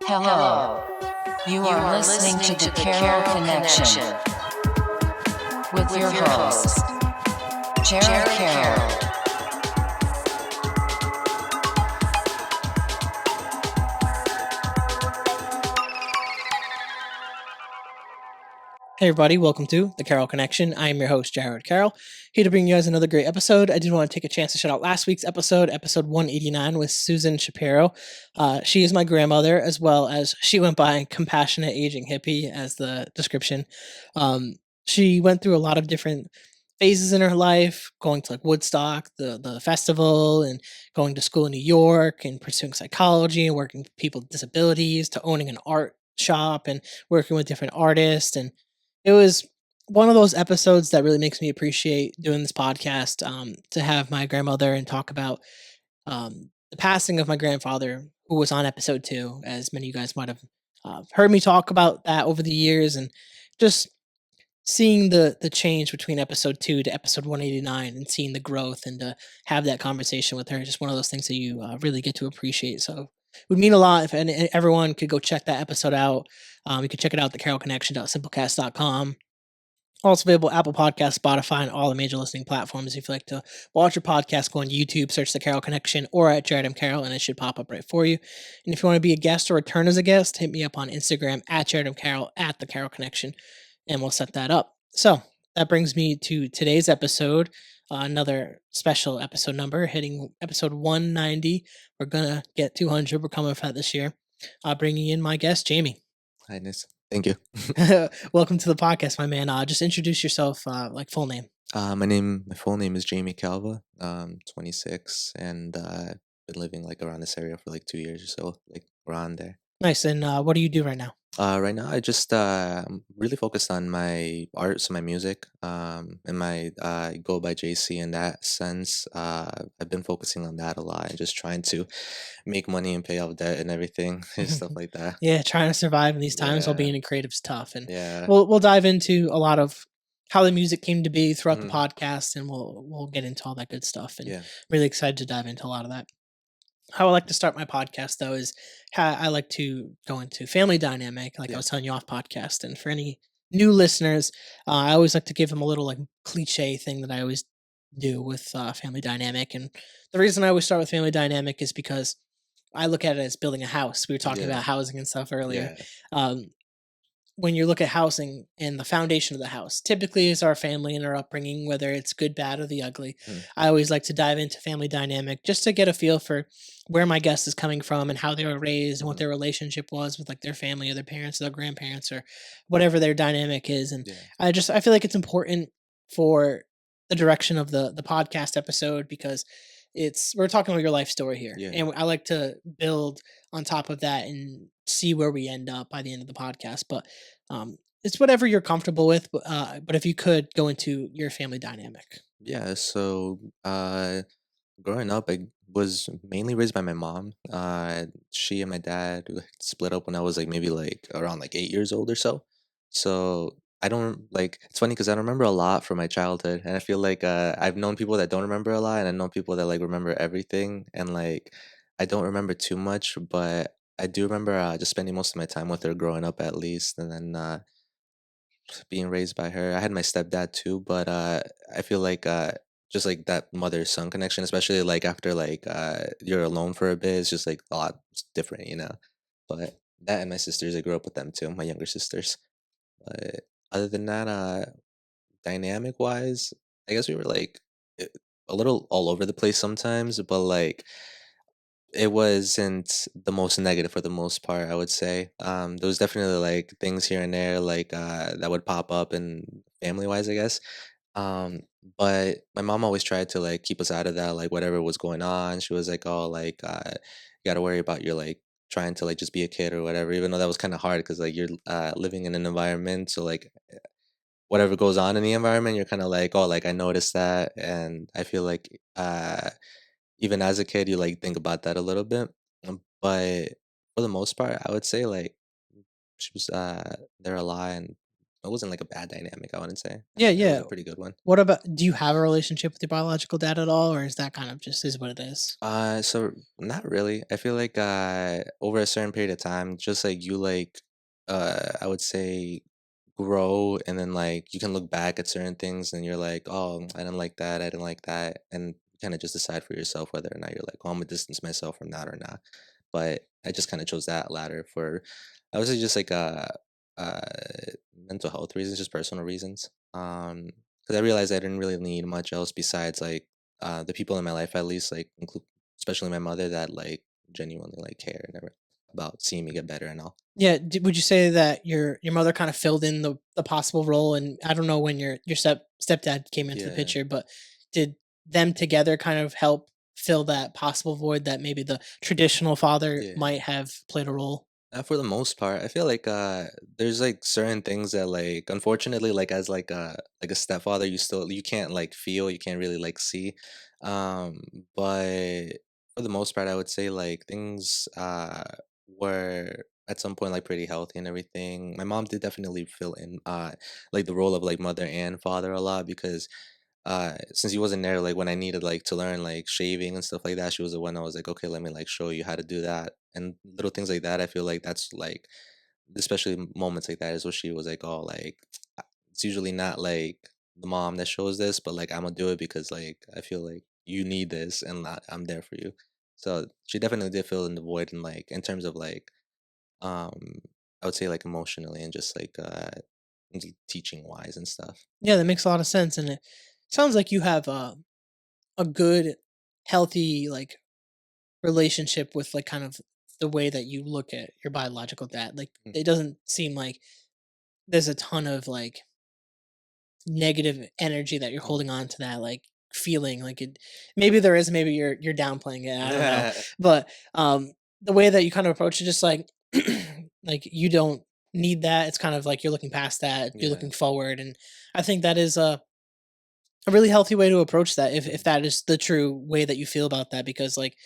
Hello. You are listening to the Carroll Connection with your host, Jared Carroll. Hey everybody, welcome to the Carroll Connection. I am your host, Jared Carroll, here to bring you guys another great episode. I did want to take a chance to shout out last week's episode 189 with Susan Shapiro. She is my grandmother, as well as she went by Compassionate Aging Hippie as the description. She went through a lot of different phases in her life, going to like Woodstock, the festival, and going to school in New York, and pursuing psychology, and working with people with disabilities, to owning an art shop and working with different artists. And it was one of those episodes that really makes me appreciate doing this podcast, to have my grandmother and talk about the passing of my grandfather, who was on episode 2, as many of you guys might have heard me talk about that over the years, and just seeing the change between episode 2 to episode 189 and seeing the growth, and to have that conversation with her, just one of those things that you really get to appreciate. So it would mean a lot if everyone could go check that episode out. You can check it out at thecarolconnection.simplecast.com. Also available Apple Podcasts, Spotify, and all the major listening platforms. If you like to watch your podcast, go on YouTube, search The Carroll Connection or at Jared M. Carroll, and it should pop up right for you. And if you want to be a guest or return as a guest, hit me up on Instagram at Jared M. Carroll, at The Carroll Connection, and we'll set that up. So that brings me to today's episode, another special episode number, hitting episode 190. We're going to get 200. We're coming for that this year. Bringing in my guest, Jamie. Hi, nice. Thank you. Welcome to the podcast, my man. Just introduce yourself, like full name. My full name is Jaime Calva. 26, and been living like around this area for like 2 years or so, like around there. Nice. And what do you do right now? Right now, I just I'm really focused on my art, so my music, and my I go by JC in that sense. I've been focusing on that a lot and just trying to make money and pay off debt and everything and stuff like that. Yeah, trying to survive in these times while Yeah, being in creative is tough. And yeah. we'll dive into a lot of how the music came to be throughout the Mhm. podcast, and we'll get into all that good stuff. And Yeah, really excited to dive into a lot of that. How I like to start my podcast, though, is how I like to go into family dynamic, like I yeah, was telling you off podcast. And for any new listeners, I always like to give them a little like cliche thing that I always do with family dynamic. And the reason I always start with family dynamic is because I look at it as building a house. We were talking yeah, about housing and stuff earlier. yeah. Um, when you look at housing and the foundation of the house, typically is our family and our upbringing, whether it's good, bad, or the ugly. Mhm. I always like to dive into family dynamic just to get a feel for where my guest is coming from and how they were raised and what Mhm. their relationship was with like their family or their parents or their grandparents or whatever their dynamic is. And Yeah, I feel like it's important for the direction of the podcast episode, because we're talking about your life story here, yeah. and I like to build on top of that and see where we end up by the end of the podcast. But it's whatever you're comfortable with. But if you could go into your family dynamic. Yeah, so growing up, I was mainly raised by my mom. She and my dad split up when I was like maybe like around like 8 years old or so. So I don't like it's funny because I don't remember a lot from my childhood, and I feel like I've known people that don't remember a lot, and I know people that like remember everything, and like I don't remember too much, but I do remember just spending most of my time with her growing up at least, and then being raised by her. I had my stepdad too, but I feel like just like that mother son connection, especially like after like you're alone for a bit, it's just like a lot different, you know. But that and my sisters, I grew up with them too, my younger sisters. But other than that, dynamic wise, I guess we were like eh, a little all over the place sometimes, but like it wasn't the most negative for the most part, I would say. There was definitely like things here and there like that would pop up and family wise, I guess. Um, but my mom always tried to like keep us out of that, like whatever was going on. She was like, "Oh, like you got to worry about your like trying to like just be a kid or whatever." Even though that was kind of hard because like you're living in an environment, so like whatever goes on in the environment, you're kind of like, "Oh, like I noticed that," and I feel like even as a kid, you like think about that a little bit. But for the most part, I would say like she was there a lot, and it wasn't like a bad dynamic, I wouldn't say. Yeah, It was yeah. a pretty good one. What about, do you have a relationship with your biological dad at all, or is that kind of just is what it is? So not really. I feel like over a certain period of time, just like you like I would say grow and then like you can look back at certain things and you're like, oh, I didn't like that, I didn't like that, and kind of just decide for yourself whether or not you're like, oh, I'm gonna distance myself from that or not. But I just kind of chose that ladder for I would say just like uh mental health reasons, just personal reasons. Because I realized I didn't really need much else besides like the people in my life at least like include especially my mother that like genuinely like care and ever about seeing me get better and all. Yeah, would you say that your mother kind of filled in the possible role? And I don't know when your stepdad came into the Yeah, picture, but did them together kind of help fill that possible void that maybe the traditional father yeah. might have played a role? For the most part, I feel like there's like certain things that like unfortunately like as like a stepfather you still you can't like feel, you can't really like see. Um but for the most part I would say like things were at some point like pretty healthy and everything. My mom did definitely fill in like the role of like mother and father a lot because since he wasn't there like when I needed like to learn like shaving and stuff like that, she was the one I was like, okay, let me like show you how to do that and little things like that. I feel like that's like especially moments like that is what she was like, oh, like it's usually not like the mom that shows this, but like I'm gonna do it because like I feel like you need this and I'm there for you. So she definitely did fill in the void and like in terms of like um I would say like emotionally and just like teaching wise and stuff. Yeah, that makes a lot of sense, and it sounds like you have a good, healthy like relationship with like kind of the way that you look at your biological dad. Like Mm, it doesn't seem like there's a ton of like negative energy that you're mm. holding on to that like feeling like it, maybe there is, maybe you're downplaying it, I don't know, but the way that you kind of approach it, just like like you don't need that, it's kind of like you're looking past that, you're Yeah. looking forward, and I think that is a really healthy way to approach that, if Mhm, that is the true way that you feel about that, because like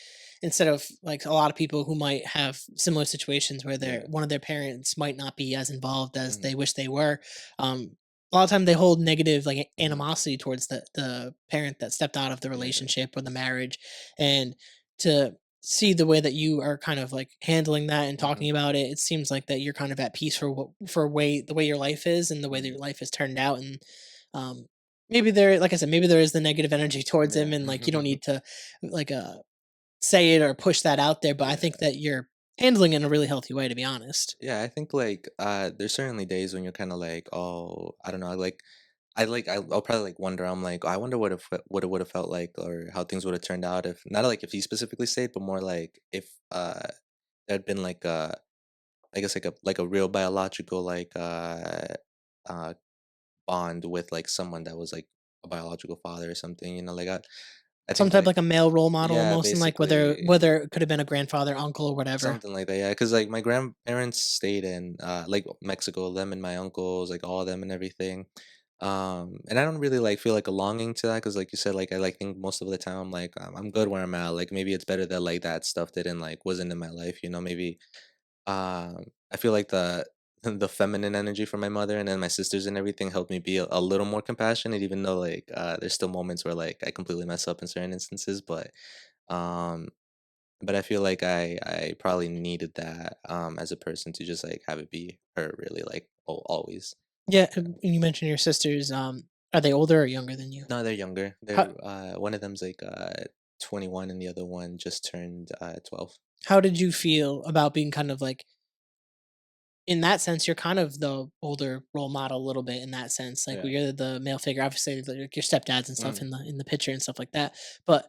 instead of like a lot of people who might have similar situations where their yeah. one of their parents might not be as involved as Mhm, they wish they were, a lot of time they hold negative like mhm, animosity towards the parent that stepped out of the yeah. relationship or the marriage, and to see the way that you are kind of like handling that and talking Mhm, about it, it seems like that you're kind of at peace for what for way the way your life is and the way that mhm, your life has turned out, and um maybe there, like I said, maybe there is the negative energy towards him, yeah. and like you don't need to like say it or push that out there, but I think Yeah. that you're handling it in a really healthy way, to be honest. Yeah, I think like there's certainly days when you're kind of like, oh, I don't know, like I'll probably like wonder. I'm like, I wonder what it would have felt like or how things would have turned out if not like if he specifically stayed, but more like if there'd been like I guess like a real biological like uh bond with like someone that was like a biological father or something, you know, like I Some think type like like a male role model yeah, almost, and like whether basically it could have been a grandfather, uncle, or whatever. something like that, yeah. Cause like, my grandparents stayed in, like, Mexico, them and my uncles, like, all of them and everything, and I don't really, like, feel, like, a longing to that. Cause like you said, like, I, like, think most of the time I'm like, I'm good where I'm at, like, maybe it's better that, like, that stuff didn't, like, wasn't in my life, you know, maybe, I feel like the the feminine energy from my mother and then my sisters and everything helped me be a little more compassionate, even though, like, there's still moments where, like, I completely mess up in certain instances, um but I feel like I probably needed that, as a person to just, like, have it be her really, like, always. Yeah, and you mentioned your sisters. Are they older or younger than you? No, they're younger. How One of them's, like, 21 and the other one just turned, 12. how did you feel about being kind of like, in that sense, you're kind of the older role model a little bit in that sense. Like Yeah. well, you're the male figure, obviously like your stepdads and stuff Mm, in the picture and stuff like that. But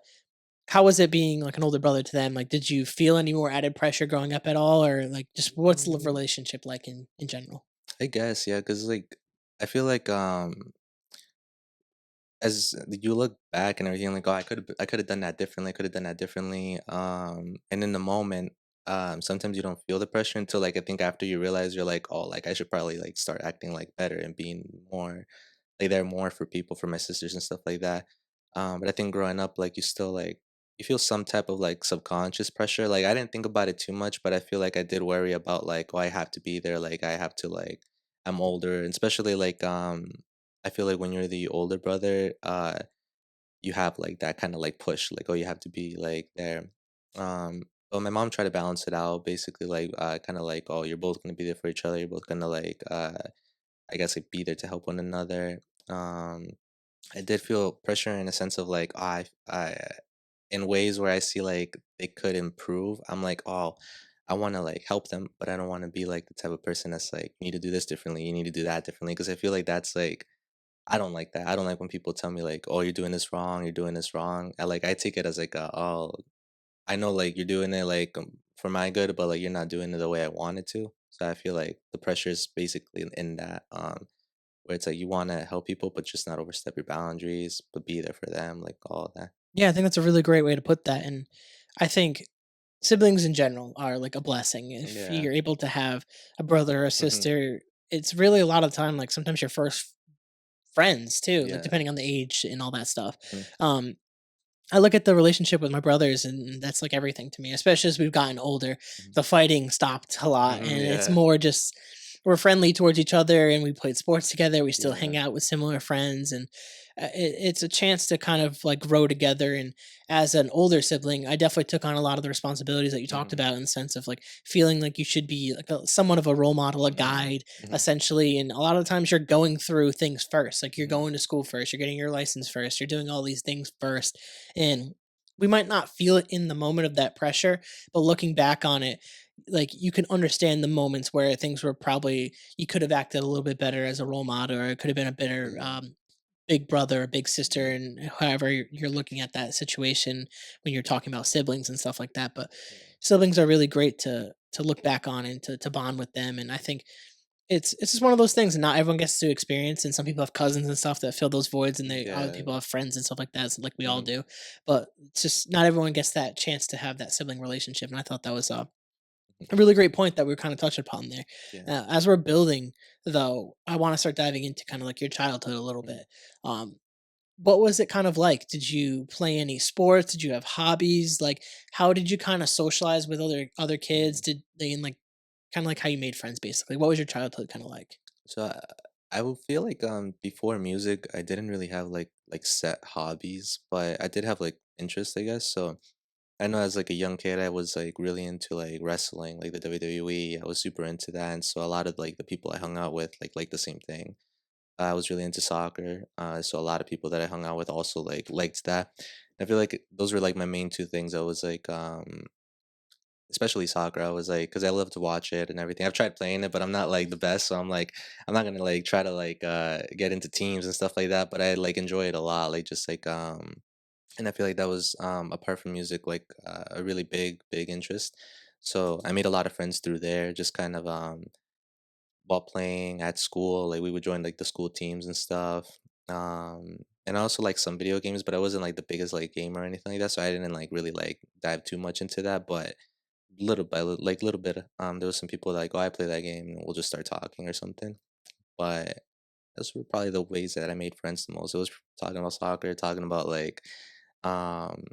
how was it being like an older brother to them? Like, did you feel any more added pressure growing up at all, or like just what's the mm, relationship like in general? I guess, yeah, cause like, I feel like, as you look back and everything, like, "Oh, I could've done that differently, I could've done that differently," and in the moment, sometimes you don't feel the pressure until, like, I think after you realize you're like, "Oh, like, I should probably, like, start acting, like, better and being more like, there more for people, for my sisters and stuff like that." But I think growing up, like, you still, like you feel some type of, like, subconscious pressure, like, I didn't think about it too much, but I feel like I did worry about, like, "Oh, I have to be there, like, I have to, like" I'm older, and especially like I feel like when you're the older brother, you have like that kind of like push, like, oh, you have to be like there. But my mom tried to balance it out, basically like kind of like, oh, you're both gonna be there for each other. You're both gonna like I guess like be there to help one another. Um I did feel pressure in a sense of like I in ways where I see like they could improve. I'm like, oh, I want to like help them, but I don't want to be like the type of person that's like, you need to do this differently, you need to do that differently, because I feel like that's like I don't like that. I don't like when people tell me like, oh, you're doing this wrong, you're doing this wrong. I take it as like, oh, I know like you're doing it like for my good, but like you're not doing it the way I wanted to. So I feel like the pressure is basically in that. Where it's like you want to help people, but just not overstep your boundaries, but be there for them, like all that. Yeah, I think that's a really great way to put that, and I think siblings in general are like a blessing. If Yeah. you're able to have a brother or a Hmm. sister, it's really a lot of the time like sometimes your first friends too, like Yeah. depending on the age and all that stuff. Hmm. Um, I look at the relationship with my brothers, and that's like everything to me, especially as we've gotten older. The fighting stopped a lot, Hmm. and it's Yeah. more just we're friendly towards each other, and we played sports together. We still hang Yeah. out with similar friends, and it's a chance to kind of like grow together. And as an older sibling, I definitely took on a lot of the responsibilities that you talked Hmm. about, in the sense of like feeling like you should be like somewhat of a role model, a Hmm. guide, Hmm. essentially. And a lot of times you're going through things first, like you're Hmm. going to school first, you're getting your license first, you're doing all these things first, and we might not feel it in the moment of that pressure, but looking back on it, like you can understand the moments where things were probably you could have acted a little bit better as a role model, or it could have been a better Yeah. big brother or big sister, Hmm. and however you're looking at that situation when you're talking about siblings and stuff like that. But Yeah. siblings are really great to look back on and to bond with them, and I think it's just one of those things, and not everyone gets to experience, and some people have cousins and stuff that fill those voids, and they other Yeah. people have friends and stuff like that, so like we all Hmm. do. But it's just not everyone gets that chance to have that sibling relationship, and I thought that was a really great point that we kind of touched upon there. Yeah. As we're building, though, I want to start diving into kind of like your childhood a little Hmm. bit. Um, what was it kind of like? Did you play any sports? Did you have hobbies? Like, how did you kind of socialize with other kids? Hmm. Did they and like kind of like how you made friends, basically? What was your childhood kind of like? So I would feel like before music, I didn't really have like set hobbies, but I did have like interests, I guess. So I know as like a young kid, I was like really into like wrestling, like the WWE. I was super into that, and so a lot of like the people I hung out with like the same thing. I was really into soccer, so a lot of people that I hung out with also like liked that. I feel like those were like my main two things. I was like, especially soccer. I was like, because I love to watch it and everything. I've tried playing it, but I'm not like the best, so I'm like, I'm not gonna like try to like get into teams and stuff like that. But I like enjoy it a lot, like just like and I feel like that was apart from music, like a really big interest. So I made a lot of friends through there, just kind of while playing at school, like we would join like the school teams and stuff. And I also like some video games, but I wasn't like the biggest like gamer or anything like that, so I didn't like really like dive too much into that. But little by like little bit, there was some people like, oh, I play that game, and we'll just start talking or something. But those were probably the ways that I made friends the most. It was talking about soccer, talking about like um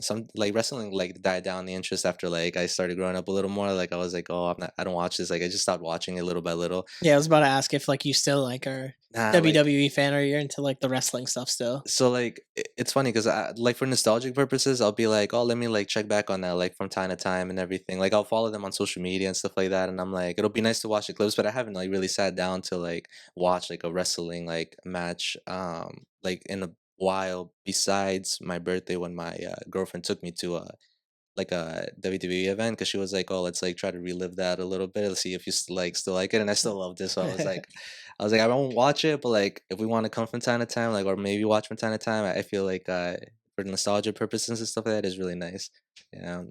some like wrestling like died down the interest after like I started growing up a little more. Like I was like, oh, I don't watch this. Like I just stopped watching it little by little. Yeah, I was about to ask if like you still like are Nah, like WWE fan, or you're into like the wrestling stuff still. so like it's funny because I like for nostalgic purposes, I'll be like, oh, let me like check back on that like from time to time and everything. Like I'll follow them on social media and stuff like that, and I'm like, it'll be nice to watch the clips, but I haven't like really sat down to like watch like a wrestling like match like in a while. Besides my birthday when my girlfriend took me to like a WWE event because she was like, "Oh, let's like try to relive that a little bit. Let's see if you like still like it." And I still loved it, so I was like, I won't watch it, but like if we want to come from time to time, like or maybe watch from time to time, I feel like for nostalgia purposes and stuff like that is really nice. Yeah,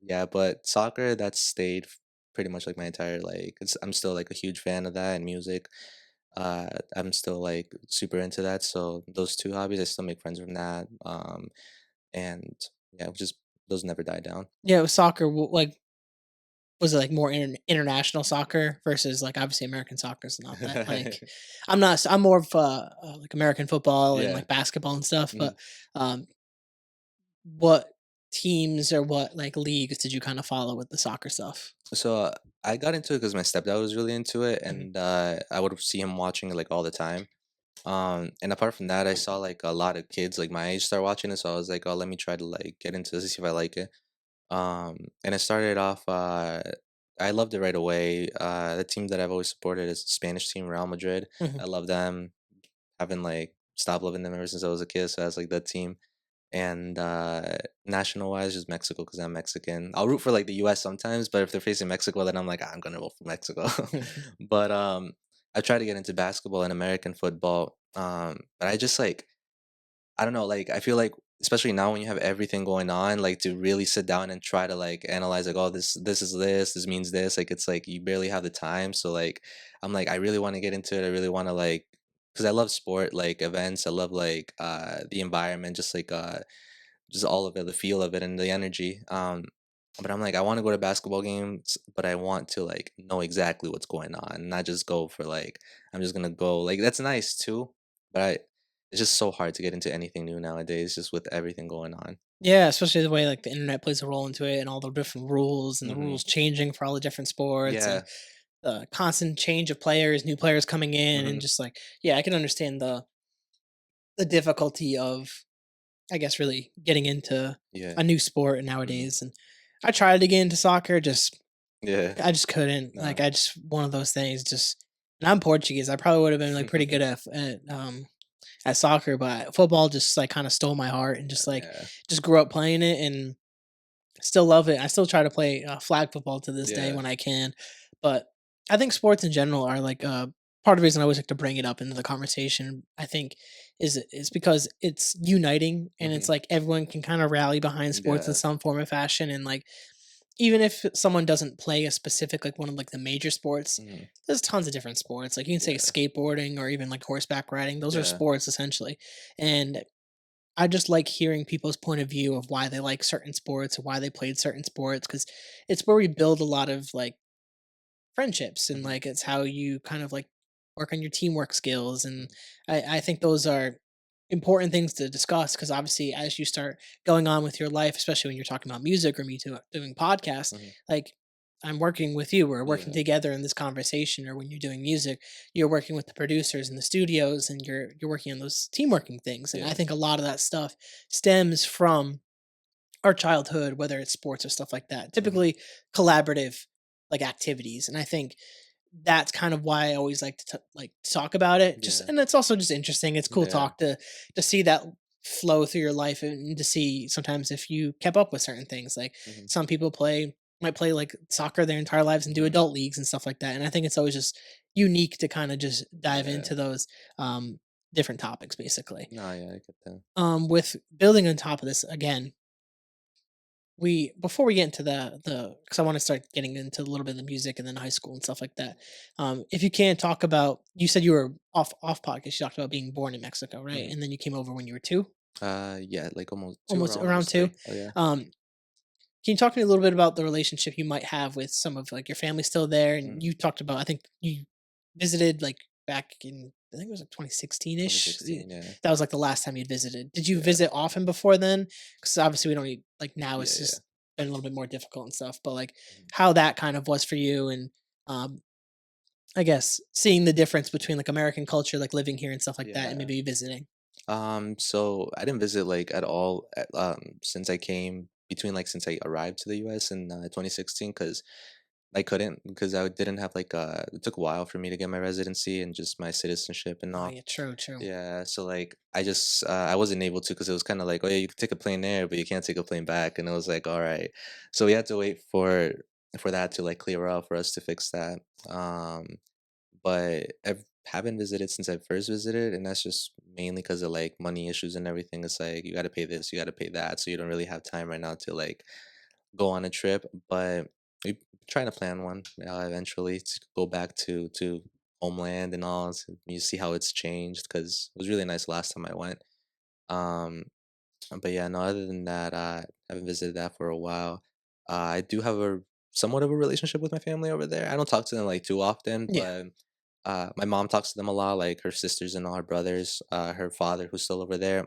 yeah. But soccer that's stayed pretty much like my entire like. I'm still like a huge fan of that and music. I'm still like super into that. So those two hobbies, I still make friends from that. And yeah, just those never die down. Yeah, with soccer, like was it like more international soccer versus like obviously American soccer is not that like I'm not I'm more of like American football and Yeah. like basketball and stuff. Mhm. But um, what teams or what like leagues did you kind of follow with the soccer stuff? So I got into it because my stepdad was really into it, Mhm. and I would see him watching it like all the time. And apart from that, I saw like a lot of kids like my age start watching it, so I was like, oh, let me try to like get into this, see if I like it. And it started off. I loved it right away. The team that I've always supported is the Spanish team, Real Madrid. Mhm. I love them. Haven't like stopped loving them ever since I was a kid. So that's like that team. And national wise, just Mexico because I'm Mexican. I'll root for like the U.S. sometimes, but if they're facing Mexico, then I'm like, "Ah, I'm gonna vote for Mexico." But I try to get into basketball and American football. But I just like I don't know, like, I feel like, especially now when you have everything going on, like, to really sit down and try to, like, analyze, like, "Oh, this is this means this," like, it's like you barely have the time, so, like, I'm like, I really wanna get into it, I really wanna, like, because I love sport, like, events, I love, like, the environment, just all of it, the feel of it and the energy, but I'm like, I wanna go to basketball games, but I want to, like, know exactly what's going on, not just go for, like, I'm just gonna go like, that's nice too, but it's just so hard to get into anything new nowadays just with everything going on. Yeah, especially the way like the internet plays a role into it and all the different rules and the Mhm. rules changing for all the different sports and Yeah. the constant change of players, new players coming in and Mhm. just like yeah, I can understand the difficulty of I guess really getting into Yeah. a new sport Mhm. nowadays and I tried to get into soccer just Yeah. I just couldn't. Like No. I just one of those things just and I'm Portuguese. I probably would have been like pretty good at soccer, but football just like kind of stole my heart and just like Yeah. just grew up playing it and still love it. I still try to play flag football to this day Yeah. when I can, but I think sports in general are like part of the reason I always like to bring it up into the conversation. I think is because it's uniting and it's Mhm. like everyone can kind of rally behind sports in Yeah. some form or fashion and like even if someone doesn't play a specific like one of like the major sports, Mhm. there's tons of different sports. Like you can say Yeah. skateboarding or even like horseback riding. Those are Yeah. sports essentially. And I just like hearing people's point of view of why they like certain sports or why they played certain sports because it's where we build a lot of like friendships and Mhm. like it's how you kind of like work on your teamwork skills and Mhm. I think those are important things to discuss because obviously as you start going on with your life especially when you're talking about music or me too doing podcasts Mhm. like I'm working with you we're working Yeah. together in this conversation or when you're doing music you're working with the producers in the studios and you're working on those team working things and I Yeah. think a lot of that stuff stems from our childhood, whether it's sports or stuff like that. Mhm. Typically collaborative like activities, and I think that's kind of why I always like to like talk about it. Just Yeah. and it's also just interesting. It's cool Yeah. talk to see that flow through your life and to see sometimes if you kept up with certain things. Like Mhm. some people might play like soccer their entire lives and do Mhm. adult leagues and stuff like that. And I think it's always just unique to kind of just dive Yeah. into those different topics basically. No, yeah, I get that. With building on top of this again, we before we get into the because I want to start getting into a little bit of the music and then high school and stuff like that. If you can talk about, you said you were off podcast. You talked about being born in Mexico, right? Mhm. And then you came over when you were two, Yeah, like almost 2 or almost around almost two. 3. Oh, yeah. Um, can you talk to me a little bit about the relationship you might have with some of like your family still there? And Mhm. you talked about, I think you visited like back in, I think it was like 2016 ish. 2016, yeah. That was like the last time you'd visited. Did you Yeah. visit often before then? Because obviously we don't need, like now Yeah, it's yeah. just been a little bit more difficult and stuff, but like Mhm. how that kind of was for you and, um, I guess seeing the difference between like American culture, like living here and stuff like that, and Yeah. maybe visiting. So I didn't visit like at all since I came between like since I arrived to the US in 2016 because I couldn't because I didn't have like it took a while for me to get my residency and just my citizenship and Oh all. yeah, true, true. Yeah, so like I wasn't able to because it was kind of like, oh yeah, you can take a plane there, but you can't take a plane back, and it was like, all right, so we had to wait for that to like clear up for us to fix that. But I haven't visited since I first visited, and that's just mainly because of like money issues and everything. It's like you got to pay this, you got to pay that, so you don't really have time right now to like go on a trip. But we trying to plan one eventually to go back to homeland and all. So you see how it's changed because it was really nice last time I went. Um, but yeah, no. Other than that, I haven't visited that for a while. I do have a somewhat of a relationship with my family over there. I don't talk to them like too often, Yeah. but my mom talks to them a lot, like her sisters and all her brothers, her father who's still over there.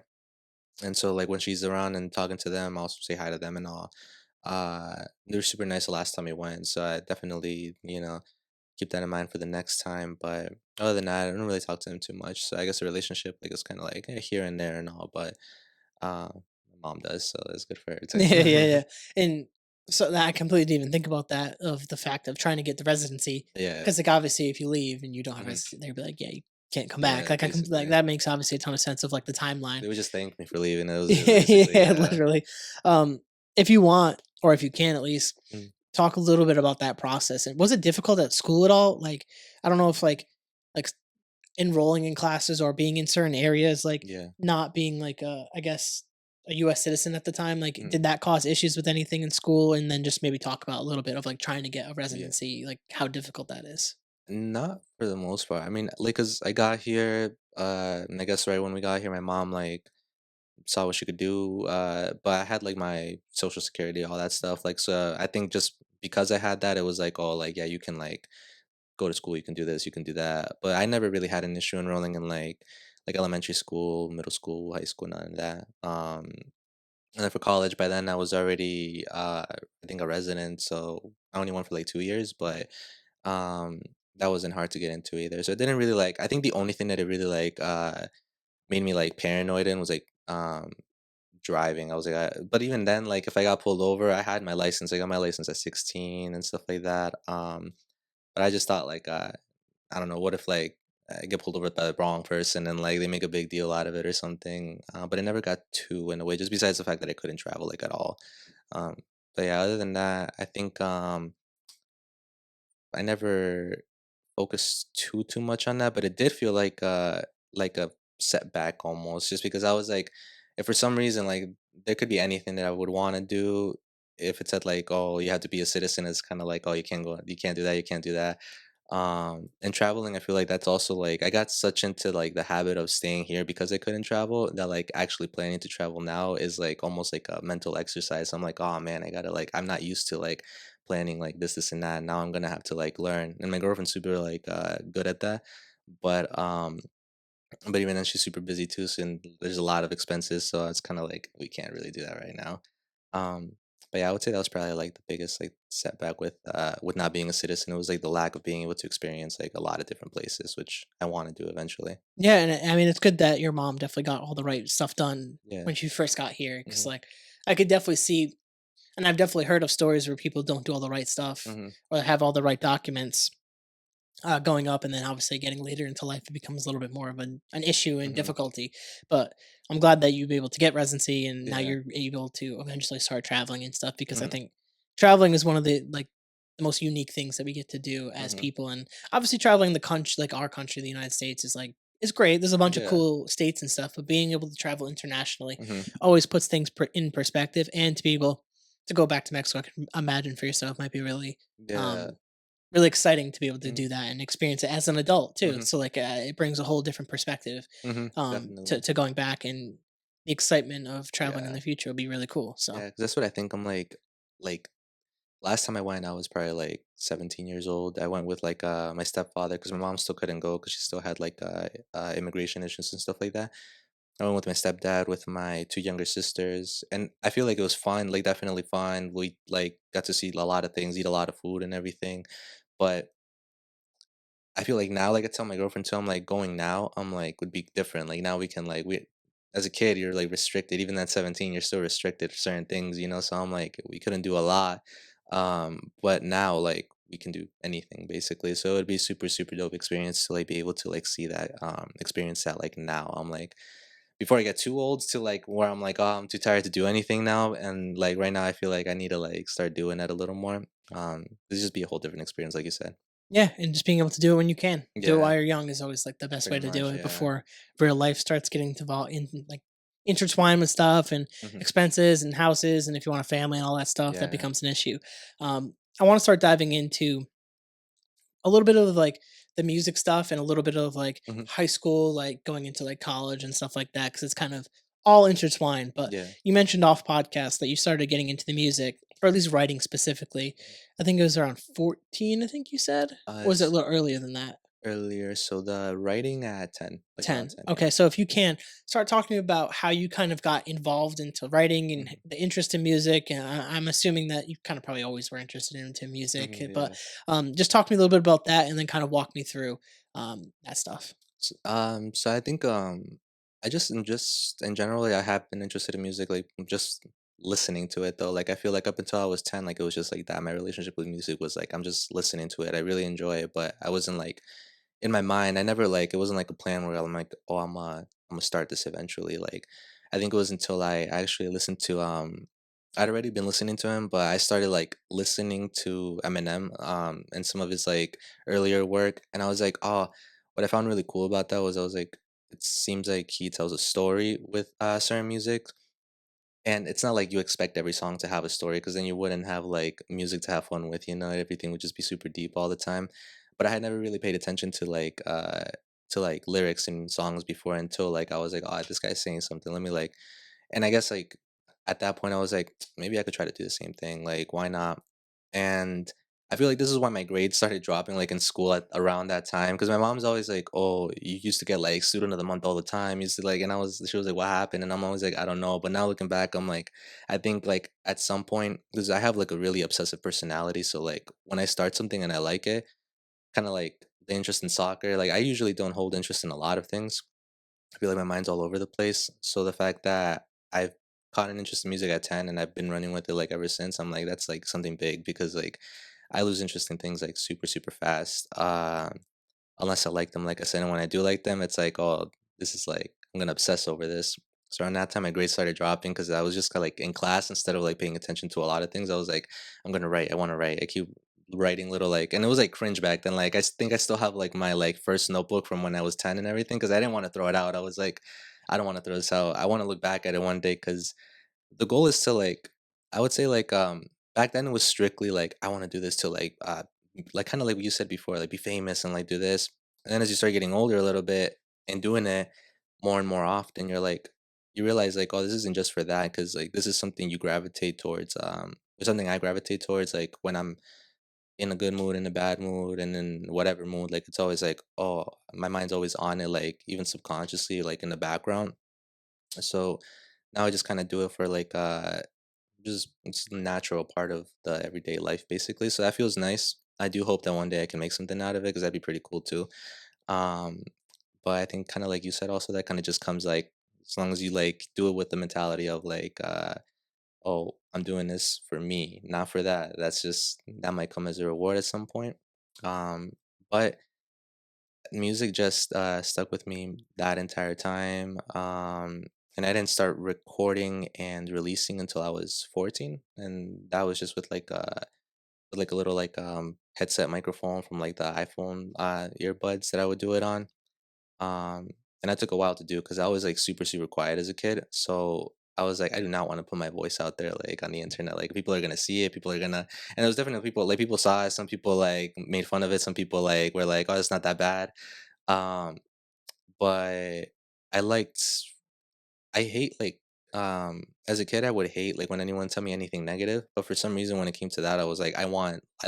And so like when she's around and talking to them, I'll say hi to them and all. they were super nice the last time we went, so I definitely, keep that in mind for the next time. But other than that, I don't really talk to them too much. So I guess the relationship like is kind of like here and there and all, but my mom does, so it's good for her too. Yeah, yeah, yeah. And so that I completely didn't even think about that of the fact of trying to get the residency Yeah. because like obviously if you leave and you don't have Hmm. residency, they'd be like, yeah, you can't come back. Yeah, Like I can like basically. that makes obviously a ton of sense of like the timeline. They would just thank me for leaving. It was it Yeah, basically, yeah, yeah. literally. If you want, or if you can at least Mm. talk a little bit about that process. And was it difficult at school at all? Like, I don't know if like enrolling in classes or being in certain areas, like Yeah. not being like I guess a US citizen at the time, like Mm. did that cause issues with anything in school? And then just maybe talk about a little bit of like trying to get a Yeah. residency, like how difficult that is. Not for the most part. I mean, like, cause I got here, and I guess right when we got here, my mom like saw what she could do. But I had like my social security, all that stuff. Like, so I think just because I had that, it was like, oh, like, yeah, you can like go to school, you can do this, you can do that. But I never really had an issue enrolling in like elementary school, middle school, high school, none of that. And then for college, by then I was already, I think a resident, so I only went for like 2 years, but um, that wasn't hard to get into either. So it didn't really like. I think the only thing that it really like made me like paranoid in was like driving. I was like, but even then, like if I got pulled over, I had my license. I got my license at 16 and stuff like that. But I just thought like, I don't know, what if like I get pulled over by the wrong person and like they make a big deal out of it or something. But it never got too in a way. Just besides the fact that I couldn't travel like at all. Um, but yeah, other than that, I think I never focused too much on that, but it did feel like a setback almost, just because I was like, if for some reason like there could be anything that I would want to do, if it said like, oh, you have to be a citizen, it's kind of like, oh, you can't go, you can't do that, you can't do that. And traveling, I feel like that's also like I got such into like the habit of staying here because I couldn't travel that like actually planning to travel now is like almost like a mental exercise. I'm like, oh man, I gotta like I'm not used to like planning like this and that. Now I'm gonna have to like learn. And my girlfriend's super like good at that. But but even then she's super busy too, so and there's a lot of expenses, so it's kinda like we can't really do that right now. Um but yeah, I would say that was probably like the biggest like setback with not being a citizen. It was like the lack of being able to experience like a lot of different places, which I want to do eventually. Yeah, and I mean it's good that your mom definitely got all the right stuff done Yeah. when she first got here. Because Hmm. like I could definitely see, and I've definitely heard of stories where people don't do all the right stuff Hmm. or have all the right documents going up, and then obviously getting later into life, it becomes a little bit more of an issue and Hmm. difficulty. But I'm glad that you'll be able to get residency, and now Yeah. you're able to eventually start traveling and stuff. Because I Hmm. think traveling is one of the like the most unique things that we get to do as Hmm. people, and obviously traveling the country, like our country, the United States, is like is great. There's a bunch of Yeah. cool states and stuff, but being able to travel internationally Hmm. always puts things in perspective, and to be able to go back to Mexico, I can imagine for yourself might be really Yeah. um really exciting to be able to Hmm. do that and experience it as an adult too. Hmm. So like it brings a whole different perspective Hmm. Definitely. to going back, and the excitement of traveling in Yeah. the future will be really cool. So Yeah, 'cause that's what I think. I'm like last time I went, I was probably like 17 years old. I went with like my stepfather because my mom still couldn't go because she still had like immigration issues and stuff like that. I went with my stepdad, with my two younger sisters, and I feel like it was fun, like definitely fun. We like got to see a lot of things, eat a lot of food and everything. But I feel like now, like I tell my girlfriend too, I'm like going now, I'm like would be different. Like now we can like we as a kid you're like restricted. Even at 17, you're still restricted to certain things, So I'm like we couldn't do a lot. But now like we can do anything basically. So it'd be super dope experience to like be able to like see that experience that like now. I'm like before I get too old to like where I'm like, oh, I'm too tired to do anything now. And like right now I feel like I need to like start doing that a little more. This just be a whole different experience, like you said. yeah, and just being able to do it when you can, do it Yeah, while you're young is always like the best way pretty to do much, it yeah. before real life starts getting in like intertwined with stuff and Mhm. expenses and houses, and if you want a family and all that stuff, that Yeah. becomes an issue. I want to start diving into a little bit of like the music stuff and a little bit of like Mhm. high school, like going into like college and stuff like that, because it's kind of all intertwined. But Yeah. you mentioned off podcast that you started getting into the music, or at least writing specifically. I think it was around 14, I think you said. Or was it a It's little earlier than that? earlier. So the writing at 10, like around 10. 10, yeah. Okay, so if you can start talking about how you kind of got involved into writing and Hmm. the interest in music. And I'm assuming that you kind of probably always were interested into music, Hmm, but yeah. just talk to me a little bit about that and then kind of walk me through that stuff. So I think I just in general I have been interested in music, like just listening to it though. Like I feel like up until I was 10, like it was just like that. My relationship with music was like I'm just listening to it. I really enjoy it, but I wasn't like in my mind, I never like it wasn't like a plan where I'm like, oh, I'm gonna start this eventually. Like, I think it was until I actually listened to I'd already been listening to him, but I started like listening to Eminem and some of his like earlier work, and I was like, oh, what I found really cool about that was I was like, it seems like he tells a story with certain music, and it's not like you expect every song to have a story because then you wouldn't have like music to have fun with, you know, everything would just be super deep all the time. But I had never really paid attention to like lyrics in songs before until like I was like, oh, this guy's saying something. Let me like and I guess like at that point I was like, maybe I could try to do the same thing. Like, why not? And I feel like this is why my grades started dropping like in school at around that time because my mom's always like, "Oh, you used to get like student of the month all the time." Used to like, and she was like, "What happened?" And I'm always like, "I don't know." But now looking back, I'm like, I think like at some point because I have like a really obsessive personality, so like when I start something and I like it, kind of like the interest in soccer, like I usually don't hold interest in a lot of things. I feel like my mind's all over the place. So the fact that I've caught an interest in music at 10 and I've been running with it like ever since, I'm like, that's like something big because like I lose interest in things like super, super fast. Unless I like them, like I said, and when I do like them, it's like, oh, this is like I'm gonna obsess over this. So around that time, my grades started dropping because I was just kinda, like in class instead of like paying attention to a lot of things. I was like, I'm gonna write. I want to write. I keep writing little like, and it was like cringe back then. Like think I still have like my like first notebook from when I was 10 and everything because I didn't want to throw it out. I was like, I don't want to throw this out. I want to look back at it one day because the goal is to like I would say like back then it was strictly like I want to do this to like kind of like what you said before, like be famous and like do this. And then as you start getting older a little bit and doing it more and more often, you're like you realize like, oh, this isn't just for that because like this is something you gravitate towards. It's something I gravitate towards like when I'm in a good mood, in a bad mood, and in whatever mood. Like it's always like, oh, my mind's always on it, like even subconsciously, like in the background. So now I just kind of do it for like just it's a natural part of the everyday life basically. So that feels nice. I do hope that one day I can make something out of it because that'd be pretty cool too. Um, but I think kind of like you said, also that kind of just comes like as long as you like do it with the mentality of like, oh, I'm doing this for me, not for that. That's just that might come as a reward at some point. Um, but music just stuck with me that entire time. And I didn't start recording and releasing until I was 14, and that was just with like a little like headset microphone from like the iPhone earbuds that I would do it on. Um, and that took a while to do because I was like super super quiet as a kid. So I was like, I do not want to put my voice out there like on the internet. Like people are gonna see it. People are gonna, and there was definitely people like people saw it. Some people like made fun of it. Some people like were like, oh, it's not that bad. Um, but I liked I hate like as a kid I would hate like when anyone tell me anything negative, but for some reason when it came to that I was like I